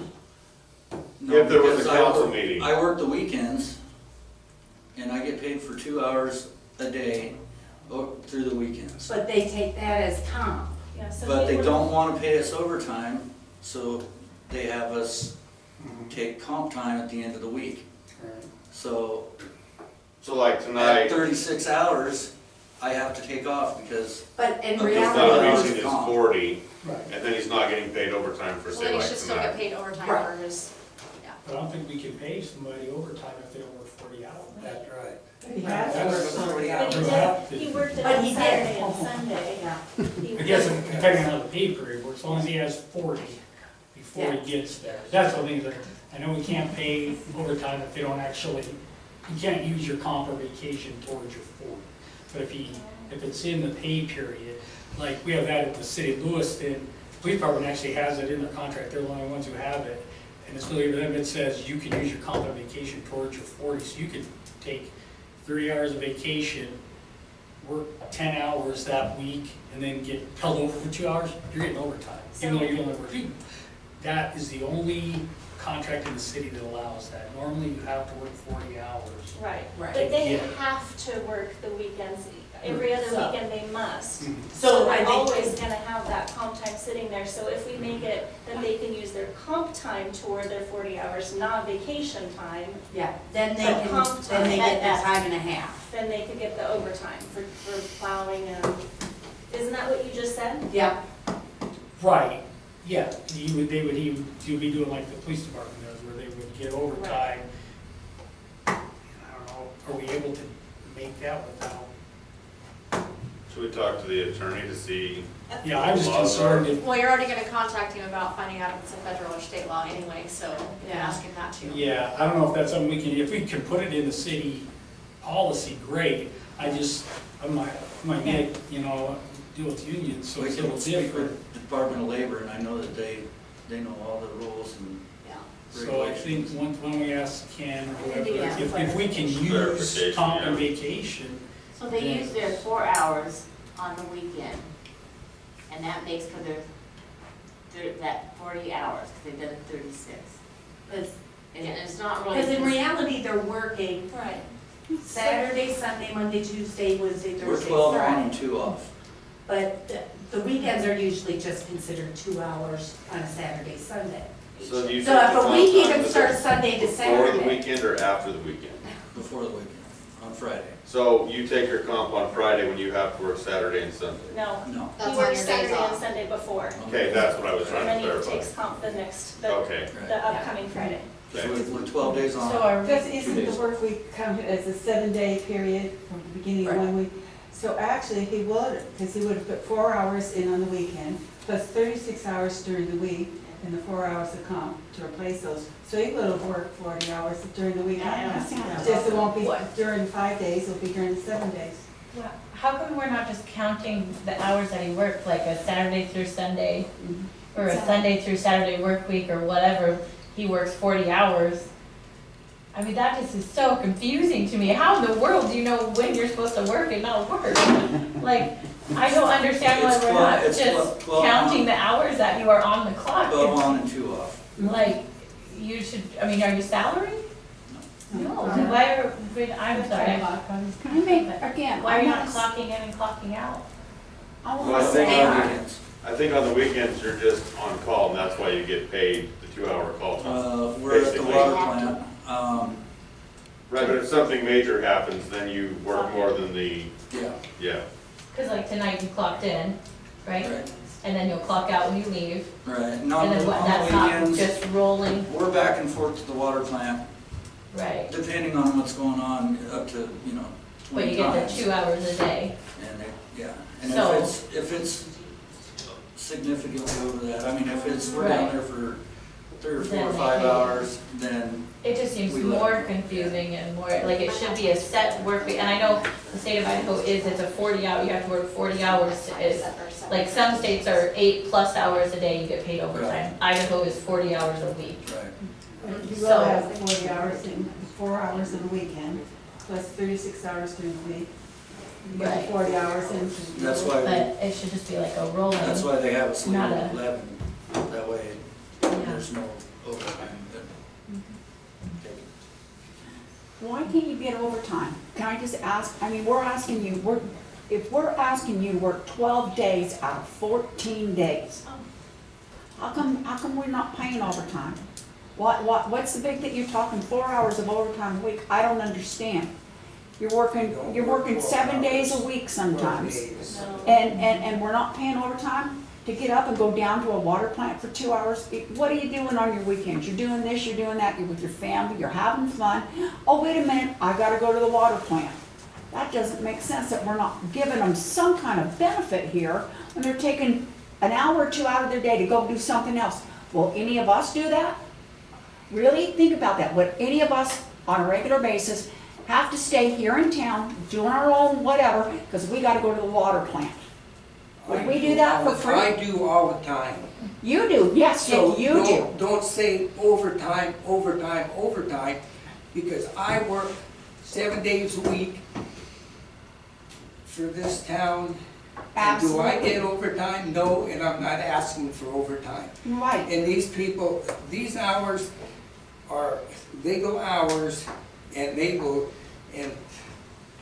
No, If there was a because I council work- meeting. I work the weekends, and I get paid for 2 hours a day through the weekends. but they take that as comp. Yeah, so But he they worked- don't wanna pay us overtime, so they have us Mm-hmm. take comp time at the end of the week. So So like at tonight, 36 hours, I have to take off because, But in But he's it's not reality, reaching his Comp. 40, Right. and then he's not getting paid overtime for Well, say then he like should still get tonight. paid overtime Right. for his, But I don't think we can pay somebody overtime if they don't work 40 hours. That's right. he That's- has to work 40 But hours. he Have did, to. he worked it But on he did. Saturday and Sunday. Yeah, He I guess worked- depending on how the pay period works, as long as he has 40 before Yeah. he gets there. That's the thing, that I know we can't pay overtime if they don't actually, you can't use your comp or vacation towards your 40. But if it's in the pay period, like we have that at the city of Lewiston, police department actually has it in their contract, they're the only ones who have it. And it's really, them, it says you can use your comp and vacation towards your 40, so you could take 30 hours of vacation work 10 hours that week and then get held over for 2 hours, you're getting overtime, even though you only work 2. That is the only contract in the city that allows that. Normally, you have to work 40 hours. Right, Right. but they Yeah. have to work the weekends. Every other So- weekend they must. Mhm. So I they're think- always gonna have that comp time sitting there, so if we make it that they can use their comp time toward their 40 hours, not vacation time, Yeah, then they But can, comp then they time. get the time and a half. then they could get the overtime for plowing and, isn't that what you just said? Yeah, Right, yeah, you'd be doing like the police department does, where they would get overtime. I don't know, are we able to make that without? Should we talk to the attorney to see? Yeah, I was Laws concerned are- if, Well, you're already gonna contact him about finding out if it's a federal or state law anyway, so you can Yeah. ask him that too. yeah, I don't know if that's something we can, if we can put it in the city policy, great. I might get, deal with unions, so We it's a can little speak different. with the Department of Labor, and I know that they know all the rules and Yeah. So I think when we ask Ken or whoever, Yeah. if we can use Clarification, comp and yeah. vacation, So they Yeah. use their 4 hours on the weekend, and that makes for that 40 hours, because they've done it 36. And it's not really. because in reality, they're working Right. Saturday, Sunday, Monday, Tuesday, Wednesday, we're Thursday, 12 on Friday. and 2 off. But the weekends are usually just considered 2 hours on a Saturday, Sunday. So do you So take if the a comp week time even that starts it's Sunday to before the Saturday. weekend or after the weekend? Before the weekend, on Friday. So you take your comp on Friday when you have to work Saturday and Sunday? No, No. That's he on works your days Saturday and off. Sunday before, Okay, that's what I was and trying then to he clarify. takes comp the next, the Okay, upcoming Friday. So we're 12 days on. So are Because Two isn't days. the work week counted as a 7-day period from the beginning of Right. 1 week? So actually, he would, because he would have put 4 hours in on the weekend, plus 36 hours during the week, and the 4 hours of comp to replace those. So he would have worked 40 hours during the week. Yeah, I understand that. Just it won't be What? during 5 days, it'll be during the 7 days. Well, how come we're not just counting the hours that he worked, like a Saturday through Sunday, or a Sunday through Saturday work week, or whatever, he works 40 hours? I mean, that just is so confusing to me. How in the world do you know when you're supposed to work and not work? Like, I don't understand why It's we're not 12 it's just 12 counting on. the hours that you are on the clock. 12 on and 2 off. Like, you should, I mean, are you salaried? No, then why are, I'm sorry. Can I make, again, Why are you I not want clocking in and clocking out? Well, I think on the weekends, you're just on call, and that's why you get paid the 2-hour call time. We're at the Basically. water plant. Right, but if something major happens, then you work more than the, Yeah, yeah. Cause like tonight you clocked in, right? right, And then you'll clock out when you leave. right. Not And then what, on that's the not weekends. just rolling, We're back and forth to the water plant, right? depending on what's going on, up to, 20 But you get times. the 2 hours a day. And yeah, and So- if it's significantly over that, I mean, if we're down Right. there for 3 or 4 Then or they 5 pay you. hours, then, It just seems We let more them. confusing and more, like it should be a set work week. And I know the state of Idaho it's a 40 hour, you have to work 40 hours. Is like some states are 8+ hours a day, you get paid overtime. Idaho is 40 hours a week. right. You will have 40 hours and 4 hours on the weekend, plus 36 hours during the week. You get Right. the 40 hours in. That's why, But it should just be like a rolling. that's why they have it slated Not at a- 11, that way there's no overtime. Why can't you get overtime? Can I just ask, I mean, we're asking you, if we're asking you to work 12 days out of 14 days, how come we're not paying overtime? What's the big that you're talking 4 hours of overtime a week? I don't understand. You're working 7 days a week sometimes, and we're not paying overtime? To get up and go down to a water plant for 2 hours? What are you doing on your weekends? You're doing this, you're doing that, you're with your family, you're having fun. Oh, wait a minute, I gotta go to the water plant. That doesn't make sense that we're not giving them some kind of benefit here when they're taking an hour or 2 out of their day to go do something else. Will any of us do that? Really? Think about that. Would any of us on a regular basis have to stay here in town doing our own whatever because we gotta go to the water plant? Would we do that for free? I do all the time. You do, yes, So you do. don't say overtime, overtime, overtime, because I work 7 days a week, for this town. And do I get overtime? No, and I'm not asking for overtime. Right. And these people, these hours are legal hours, and they will, and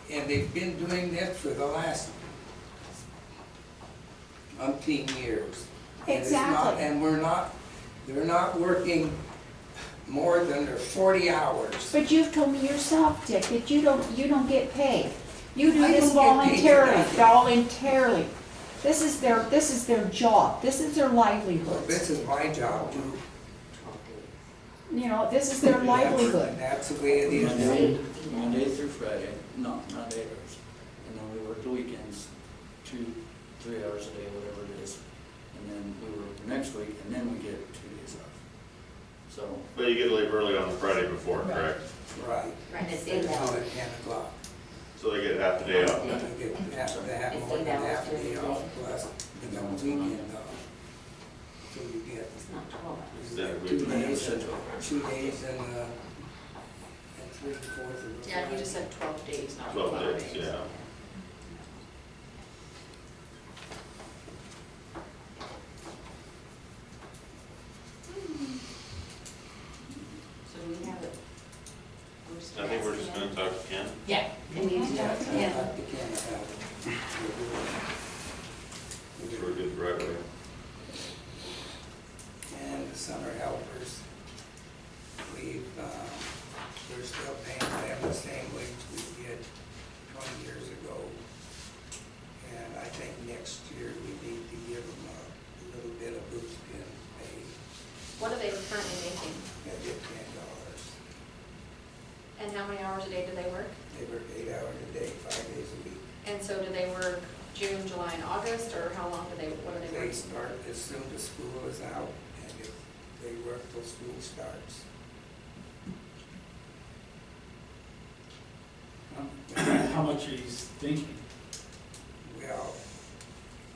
they've been doing this for the last umpteen years. And it's not- Exactly. And they're not working more than their 40 hours. But you've told me yourself, Dick, that you don't get paid. You do I this don't get paid for voluntarily, nothing. voluntarily. This is their job, this is their Well, livelihood. this is my job too. You know, this is their livelihood. That's the way it is now. Monday through Friday, no, not 8 hours. And then we work the weekends, 2-3 hours a day, whatever it is. And then we work the next week, and then we get 2 days off. So, But you get to leave early on the Friday before, correct? Right. Right, it's It's 8 on hours. at 10 o'clock. So they get half the day off. They have more than half a day off plus the weekend off. So you get It's not 12 hours. Extended 2 weekend. days, 2 days and 3/4 of the. Yeah, you just said 12 days, not 12 12 days, days. yeah. So do we have it? I think we're just gonna talk to Ken. Yeah. And you Yeah, talk to him. I can't have it. We're good right away. And the summer helpers, we're still paying them the same wage we did 20 years ago. And I think next year we need to give them a little bit of boost in pay. What are they currently making? They get $10. And how many hours a day do they work? They work 8 hours a day, 5 days a week. And so do they work June, July, and August, or how long do they, what do they They work? start as soon as school is out, and if they work till school starts. How much are you thinking? Well,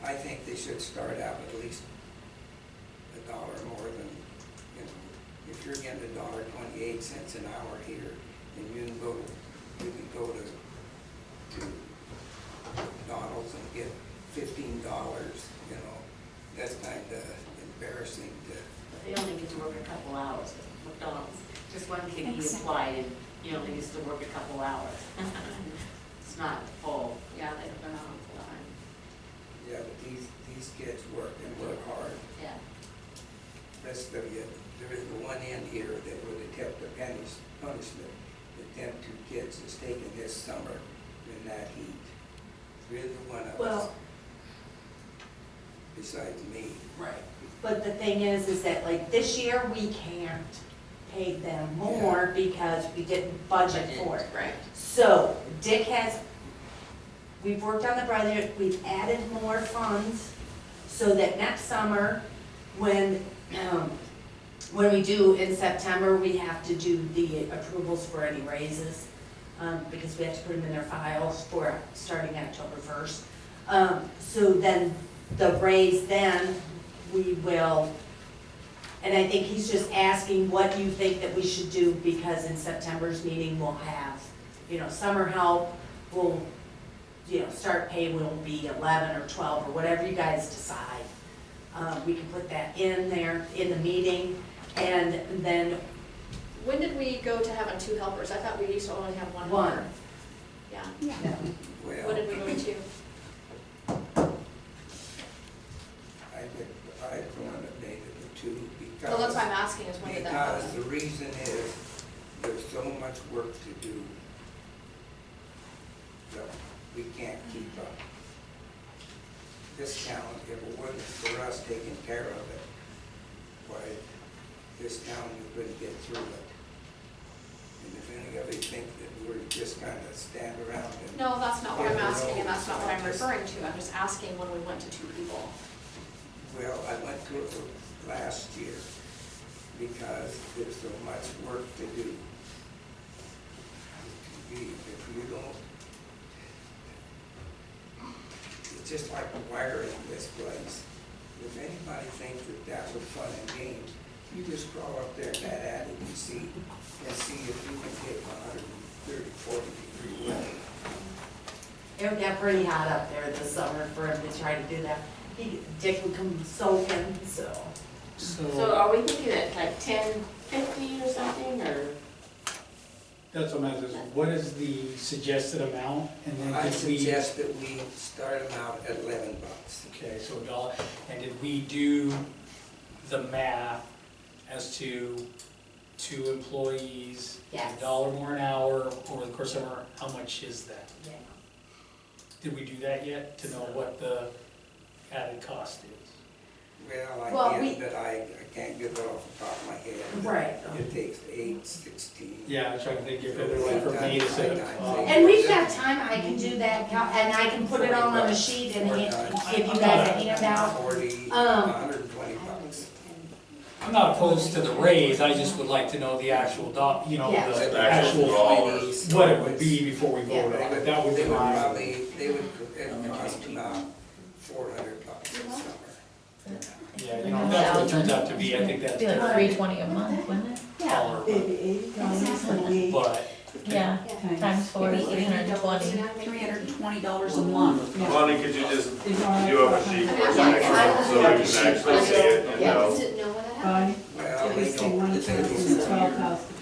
I think they should start out at least $1 more than, you know, if you're getting $1.28 an hour here, and you can go to McDonald's and get $15, you know, that's kind of embarrassing to. They only get to work a couple hours at McDonald's. Just one kid, he Exactly. applied and he only used to work a couple hours. It's not full. Yeah, they're not on full time. Yeah, but these kids work and work hard. Yeah. Rest of you, there is the one in here that would accept the punishment that them 2 kids is taking this summer in that heat. Really one of us, Well, besides me. right. But the thing is that like this year, we can't pay them more because we didn't budget for it. Right. So Dick we've worked on the budget, we've added more funds so that next summer, when we do in September, we have to do the approvals for any raises, because we have to put them in their files for starting October 1st. So then the raise then, we will, and I think he's just asking what you think that we should do, because in September's meeting, we'll have, you know, summer help, will, you know, start pay will be 11 or 12 or whatever you guys decide. We can put that in there in the meeting, and then When did we go to having 2 helpers? I thought we used to only have one One. helper. Yeah. Yeah. Well, What did we go to? I eliminated the 2 because. Well, that's why I'm asking is when did that Because happen? the reason is, there's so much work to do that we can't keep up. This town, if it wasn't for us taking care of it, why, this town, we couldn't get through it. And if any of you think that we're just kind of stand around and. No, that's not what I'm Yeah, asking, and no, that's not what I'm I just- referring to. I'm just asking when we went to 2 people. Well, I went to it last year because there's so much work to do. If you don't, it's just like wiring this place. If anybody thinks that that was fun and games, you just crawl up there in that attic and see if you can get 130, 40 degree weather. It got pretty hot up there this summer for him to try to do that. Dick would come soaking, so. So are we thinking at like 10:50 or something, or? That's what I'm asking, what is the suggested amount? And then I did we, suggest that we start them out at $11. okay, so $1, and did we do the math as to 2 employees, Yes. $1 more an hour over the course of our, how much is that? Yeah. Did we do that yet, to know what the added cost is? Well, I did, but I can't get it off the top of my head. Right. It takes 8, 16. Yeah, I was trying to think if they're like from me to set up. And we've got time, I can do that, and I can put it all on a sheet and give you guys a handout. 40, $120. I'm not opposed to the raise, I just would like to know the actual Yeah. the Actual actual, dollars. what it would be before we Yeah, vote on it, that would be my. They would cost about $400 in summer. Yeah, if that's what it turns out to be, I think that's. Be like $320 a month, wouldn't it? Yeah. Maybe $80 a week. But, Yeah, times 4 is 320. $320 a month. Lonnie, could you just do It's a sheet for us to make sure, so we can actually see it and I know? just didn't know what that happened. Well, It they was the don't, one it's thousand,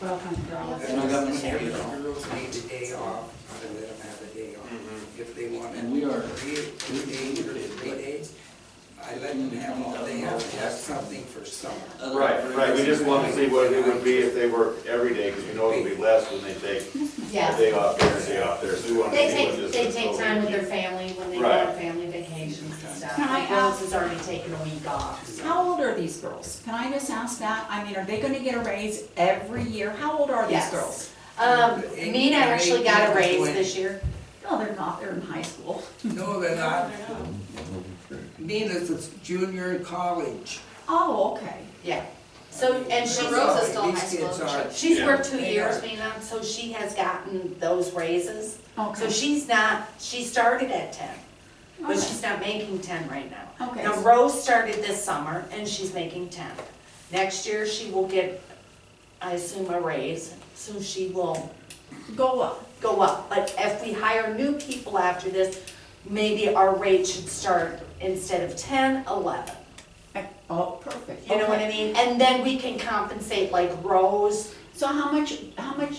$1,200. And I got my every neighbor. girls need a day off, I let them have a day off. If they want And we are- 2 days or 3 days, I let them have all, they have to have something for summer. Right, we just want to see what it would be if they work every day, because we know it'll be less when they take a Yeah. day off there, a day off there, so we want to see what this is. They take time with their family when they go Right. on family vacations and stuff. Can I My girls ask- has already taken a week off, so. How old are these girls? Can I just ask that? I mean, are they gonna get a raise every year? How old are these Yes. girls? Mina actually got a raise this year. No, they're not, they're in high school. No, they're not. Nina's a junior in college. Oh, okay. Yeah. So, and she's, Rose is still in high These school, kids isn't are- she's Yeah. worked 2 They years, are. Mina, so she has gotten those raises. So Okay. she's not, she started at 10, but Okay. she's not making 10 right now. Okay. Now, Rose started this summer and she's making 10. Next year, she will get, I assume, a raise, so she will Go up. go up. But if we hire new people after this, maybe our rate should start instead of 10, 11. Oh, perfect. You know what Okay. I mean? And then we can compensate like Rose. So how much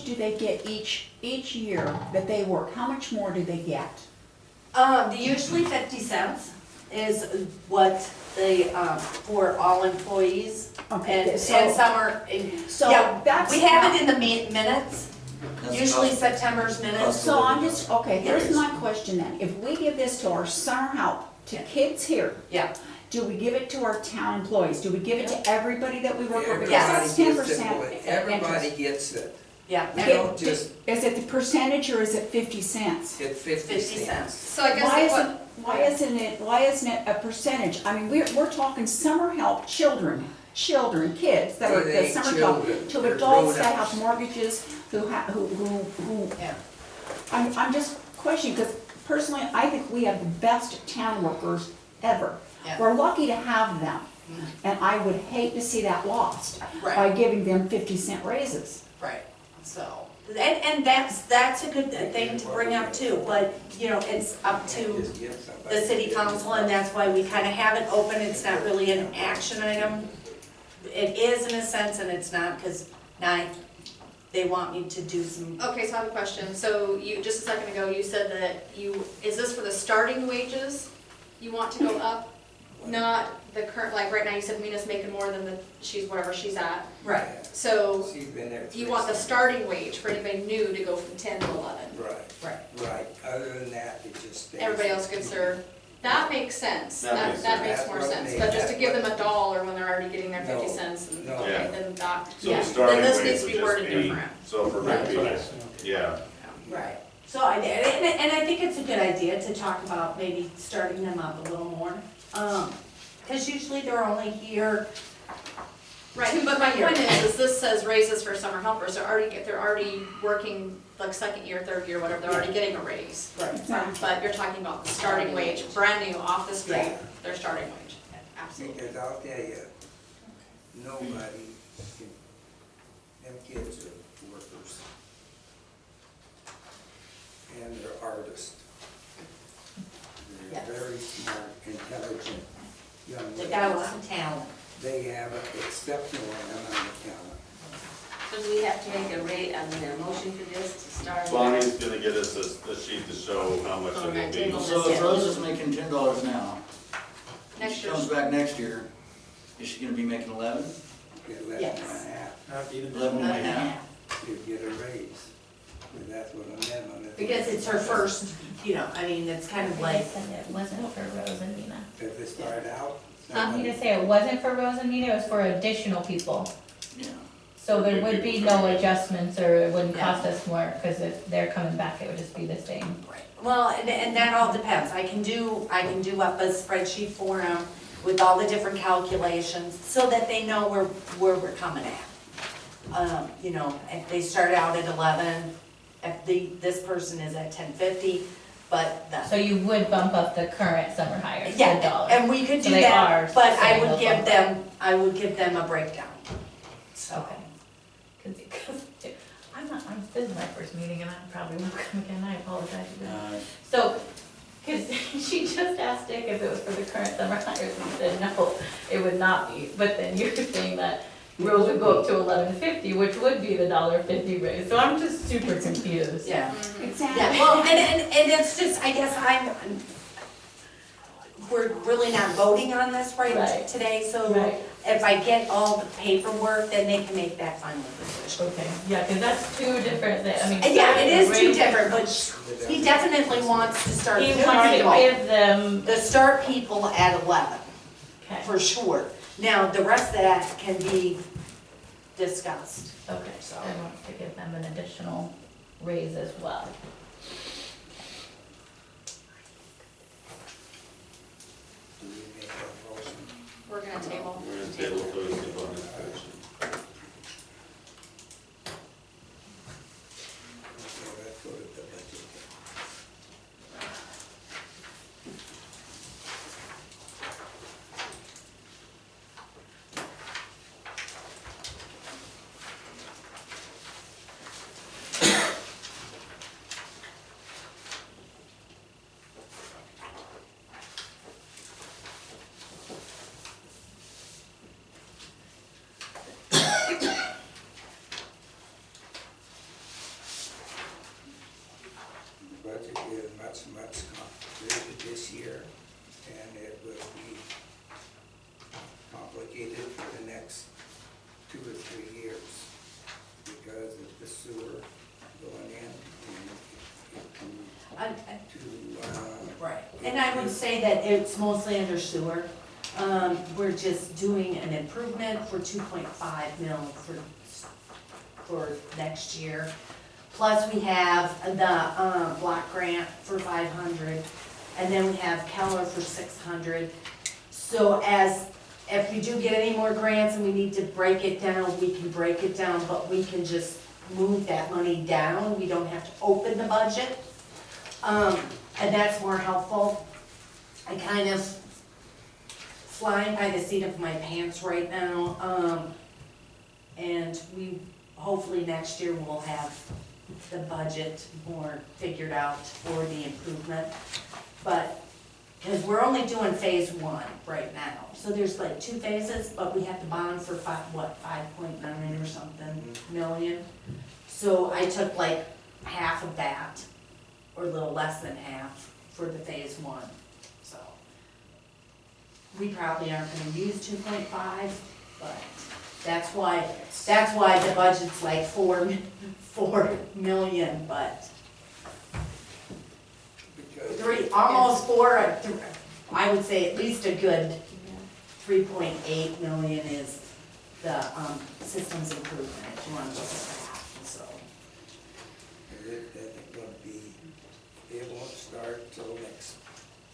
do they get each year that they work? How much more do they get? Usually 50 cents is what the, for all employees. Okay, And so- summer, So yeah, that's. we have it in the minutes, That's usually cost- September's minutes. So I'm just, okay, here's my question then. If we give this to our summer help, to kids here, Yeah, do we give it to our town employees? Do we give it to everybody that we work with? Because Yes. that's Everybody 10% gets it. Everybody gets it. yeah, You Okay, don't just Is it the percentage or is it 50 cents? get 50 50 cents. cents. So I guess Why what, why isn't it a percentage? I mean, we're talking summer help, children, kids that are They the ain't summer help, children, to they're adults that grown-ups. have mortgages, who, Yeah. I'm just questioning, because personally, I think we have the best town workers ever. Yeah. We're lucky to have them, and I would hate to see that lost by Right, giving them 50-cent raises. right, so, and that's a good thing to bring up too, but, you know, it's up to Just give somebody- the city council, and that's why we kind of have it open. It's not really an action item. It is in a sense, and it's not, because now they want me to do some, okay, so I have a question. So you, just a second ago, you said that is this for the starting wages? You want to go up, not the current, like right now you said Mina's making more than whatever she's at. right, So She's been there you 3 want the summers. starting wage for anybody new to go from 10 to 11. Right, right. Other than that, it just stays. Everybody else gets their, that makes sense. That makes That sense. makes That's more what sense. made- But just to that's give what- them a dollar when they're already getting their 50 No, cents, and, no. okay, Yeah. then that, So yeah. the starting Then this wage needs to would be just worded be, different. so for That's what I maybe, assumed. yeah, right. So and I think it's a good idea to talk about maybe starting them up a little more. Because usually they're only here, Right, but my point is this says raises for summer helpers, if they're already working like second year, third year, whatever, they're already getting a raise. right, But you're talking about the starting wage, brand new, off the street, Yeah. their starting wage, absolutely. Because I'll tell you, nobody can, them kids are workers. And they're artists. They're very smart, intelligent young ladies. They got a lot of talent. They have an exceptional amount of talent. So do we have to make a motion for this to start? Bonnie's gonna get us a sheet to show how much So it that will table be. So if Rose is making $10 now, Next she year. comes back next year, is she gonna be making 11? Get 11 and a Yes. half, 11 and a half? you get a raise. But that's what a minimum is. Because it's her first, you know, I mean, it's kind of like, It wasn't for Rose and Mina. If they start out. I'm gonna say it wasn't for Rose and Mina, it was for additional people. Yeah. So there would be no adjustments, or it wouldn't cost us more, because if they're coming back, it would just be the same. well, and that all depends. I can do up a spreadsheet for them with all the different calculations, so that they know where we're coming at. You know, if they start out at 11, if this person is at 10.50, but So you would bump up the current summer hires to yeah, $1. and we could So do they that, are but I saying would they'll give bump them a breakdown. So. Okay. Cause this is my first meeting and I probably won't come again, I apologize. So, cause she just asked Dick if it was for the current summer hires and he said no, it would not be. But then you're saying that Rose would go up to $11.50, which would be the $1.50 raise, so I'm just super confused. Yeah. Exactly. Yeah, well, and it's just, I guess we're really not voting on this Right. today, so Right. if I get all the paperwork, then they can make that final decision. Okay, yeah, cause that's two different things, I mean. Yeah, it is two raise- different, but he definitely wants to start He new wants to people. give them, The start people at 11, okay, for sure. Now, the rest of that can be discussed. okay, so I want to give them an additional raise as well. Do we make a motion? We're gonna table. We're gonna table those in bonus section. Okay, let's go to the budget. The budget is much complicated this year, and it will be complicated for the next 2 or 3 years because of the sewer going in And- to, Right, and I would say that it's mostly under sewer. We're just doing an improvement for 2.5 mil for next year. Plus, we have the, block grant for 500, and then we have Keller for 600. So if we do get any more grants and we need to break it down, we can break it down, but we can just move that money down. We don't have to open the budget. And that's more helpful. I kind of flying by the seat of my pants right now. And we, hopefully next year we'll have the budget more figured out for the improvement. But, because we're only doing phase 1 right now. So there's like 2 phases, but we have to bond for 5.9 or something million. So I took like half of that, or a little less than half, for the phase 1, so. We probably aren't gonna use 2.5, but that's why the budget's like 4 million, but because almost 4, I would say at least a good 3.8 million is the, systems improvement, if you wanna look at that, so. it isn't gonna be, it won't start till next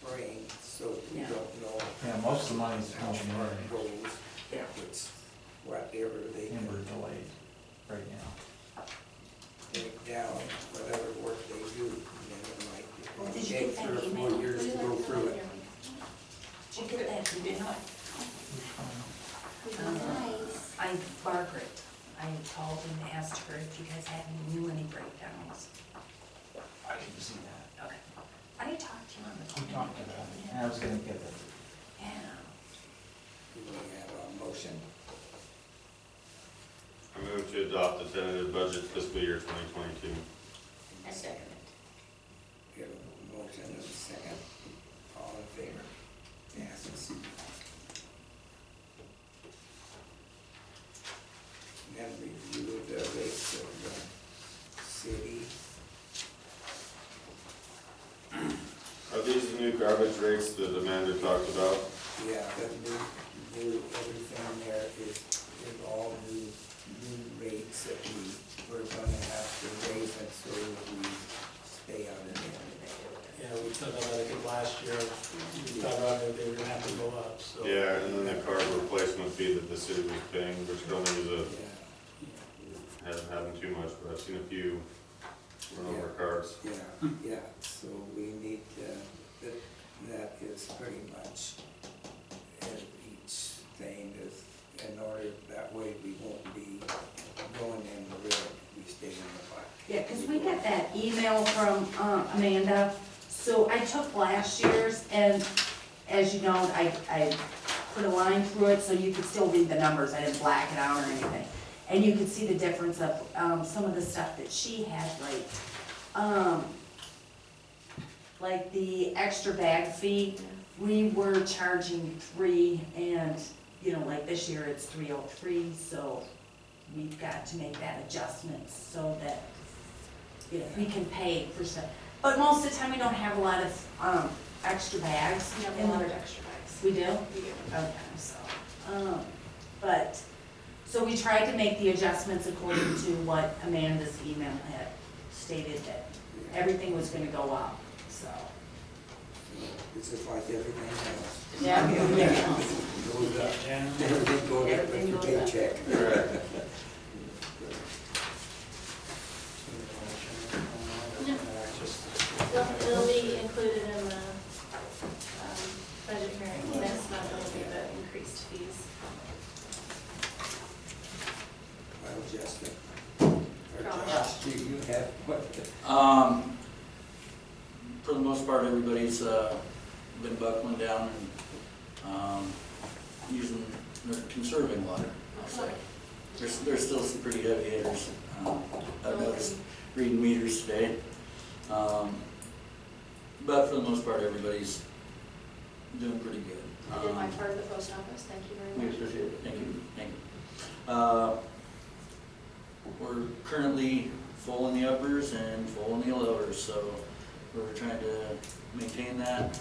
spring, so we Yeah. don't know Yeah, most of the money's how far engineering, it goes. If it's whatever they and we're can delayed right now. take down, whatever work they do, then it might Well, did you take get 3 that or 4 email? years to go through it. Did you get that? You did not. I, Margaret, I had called and asked her if you guys had any breakdowns. I didn't see that. Okay. I talked to you on the We phone. talked about it, and I was gonna get it. Yeah. Do we have a motion? I move to adopt the tentative budget fiscal year 2022. I second it. We have a motion and a second. All in favor? Passes. Then review the rates of the city. Are these the new garbage rates that Amanda talked about? Yeah, the new, everything there is all new rates that we're gonna have to raise it so that we stay out of the Yeah, we talked about it last year, we thought about it, they were gonna have to go up, so. Yeah, and then the card replacement fee that the city was paying, which don't use a, hasn't happened too much, but I've seen a few run over cards. Yeah, so we need, that is pretty much each thing is in order, that way we won't be going in the red, we stay in the black. Yeah, because we got that email from Amanda, so I took last year's, and as you know, I put a line through it so you could still read the numbers, I didn't black it out or anything. And you could see the difference of some of the stuff that she had, like the extra bag fee, we were charging $3, and, you know, like this year it's $3.03, so we've got to make that adjustment so that, you know, we can pay for stuff. But most of the time, we don't have a lot of extra bags. We have a lot of extra bags. We do? We do. Okay, so, so we tried to make the adjustments according to what Amanda's email had stated, that everything was gonna go up, so. It's just like everything else. Yeah. Everything goes up. Yeah. Everything goes up with Everything your goes up. paycheck. Correct. It'll be included in the budget hearing next month, will be the increased fees. Well, Justin, or Josh, do you have what? For the most part, everybody's been buckling down and using, or conserving water, I'll say. There's still some pretty heavy hitters. I've noticed reading meters today. But for the most part, everybody's doing pretty good. I did my part at the post office, thank you very We much. appreciate it, thank you, thank you. We're currently full in the uppers and full in the lowers, so we're trying to maintain that.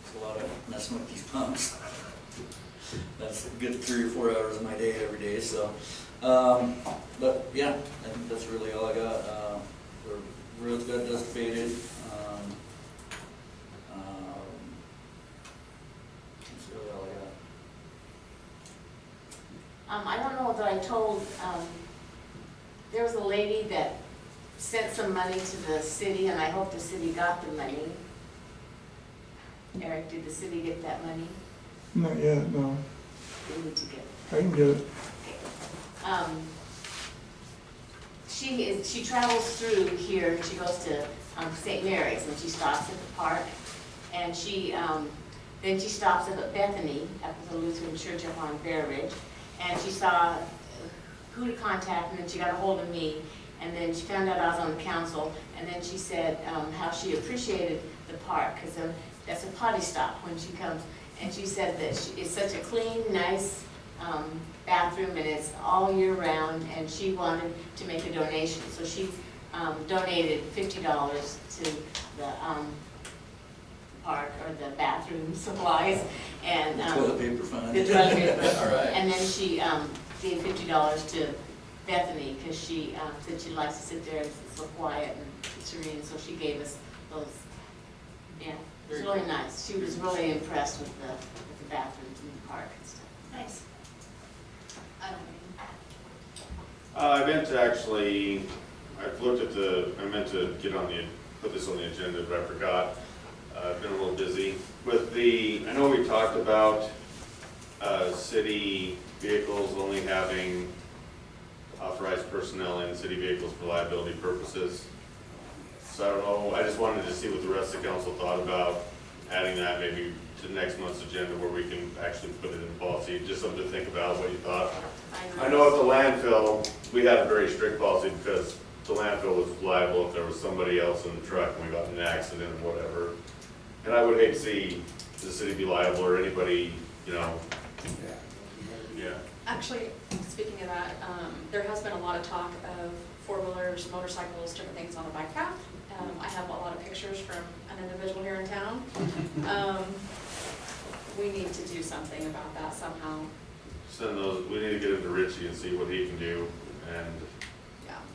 It's a lot of messing with these pumps. That's a good 3 or 4 hours of my day every day, so. But yeah, I think that's really all I got. We're real good, just faded. That's really all I got. I don't know that I told, there was a lady that sent some money to the city, and I hope the city got the money. Eric, did the city get that money? Not yet, no. We need to get it. I can get it. She travels through here, and she goes to St. Mary's, and she stops at the park, and then she stops up at Bethany, up at the Lutheran Church up on Bear Ridge, and she saw who to contact, and then she got a hold of me, and then she found out I was on the council, and then she said how she appreciated the park, because that's a potty stop when she comes, and she said that it's such a clean, nice bathroom, and it's all year round, and she wanted to make a donation, so she donated $50 to the park, or the bathroom supplies, and Toilet paper fund. the toilet paper. All right. And then she gave $50 to Bethany, because she said she likes to sit there, it's so quiet and serene, so she gave us those. Yeah, it was really nice. She was really impressed with the bathrooms in the park and stuff. Nice. I don't I meant to actually, I've looked at I meant to put this on the agenda, but I forgot. I've been a little busy with I know we talked about city vehicles only having authorized personnel in city vehicles for liability purposes. So I don't know, I just wanted to see what the rest of the council thought about adding that maybe to next month's agenda where we can actually put it in policy, just something to think about, what you thought. I know at the landfill, we had a very strict policy because the landfill was liable if there was somebody else in the truck and we got in an accident or whatever. And I would hate to see the city be liable or anybody, you know. Yeah. Actually, speaking of that, there has been a lot of talk of four-wheelers, motorcycles, different things on the bike path. I have a lot of pictures from an individual here in town. We need to do something about that somehow. Send those, we need to get into Richie and see what he can do, and,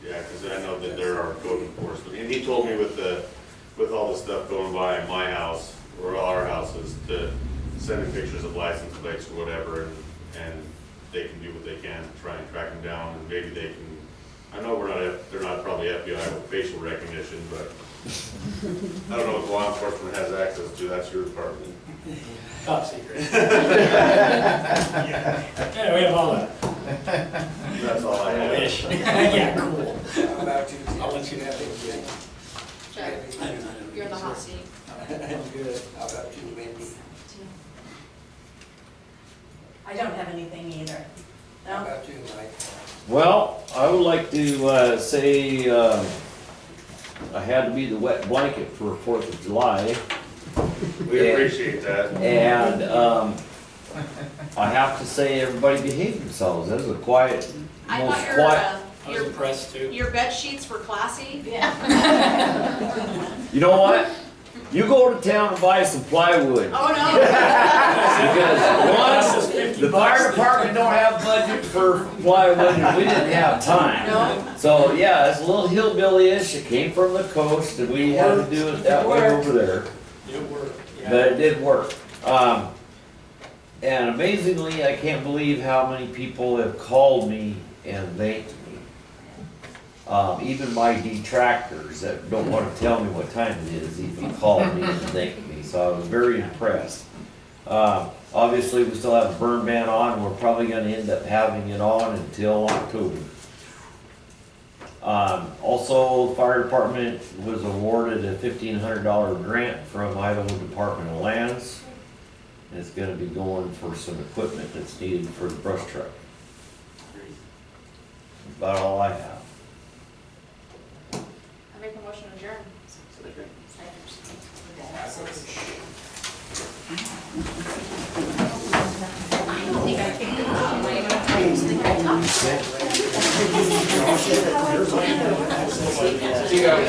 yeah, because I know that there are code enforcement, and he told me with all the stuff going by my house, or our houses, to send in pictures of license plates or whatever, and they can do what they can to try and track them down, and maybe they can, I know they're not probably FBI with facial recognition, but I don't know if law enforcement has access to, that's your department. Top secret. Yeah, we have all that. That's all I have. Ish. Yeah, cool. How about you? I'll let you have it. Jeff, you're in the hot seat. I'm good. How about you, Wendy? I don't have anything either. How about you, Mike? Well, I would like to say I had to be the wet blanket for 4th of July. We appreciate that. And I have to say everybody behaved themselves. That was a quiet, I most thought quiet. I was impressed too. your bed sheets were classy. Yeah. You know what? You go to town and buy some plywood. Oh, no. Because one, the fire department don't have budget for plywood and we didn't have time. No. So yeah, it's a little hillbilly-ish. It came from the coast and we had to do it that way over there. It worked. Yeah. But it did work. And amazingly, I can't believe how many people have called me and thanked me. Even my detractors that don't want to tell me what time it is, even called me and thanked me. So I was very impressed. Obviously, we still have a burn ban on. We're probably going to end up having it on until October. Also, the fire department was awarded a $1,500 grant from Idaho Department of Lands. It's going to be going for some equipment that's needed for the brush truck. That's about all I have. I make a motion to adjourn. I don't think I picked it up. I just think I talked about it. See you guys.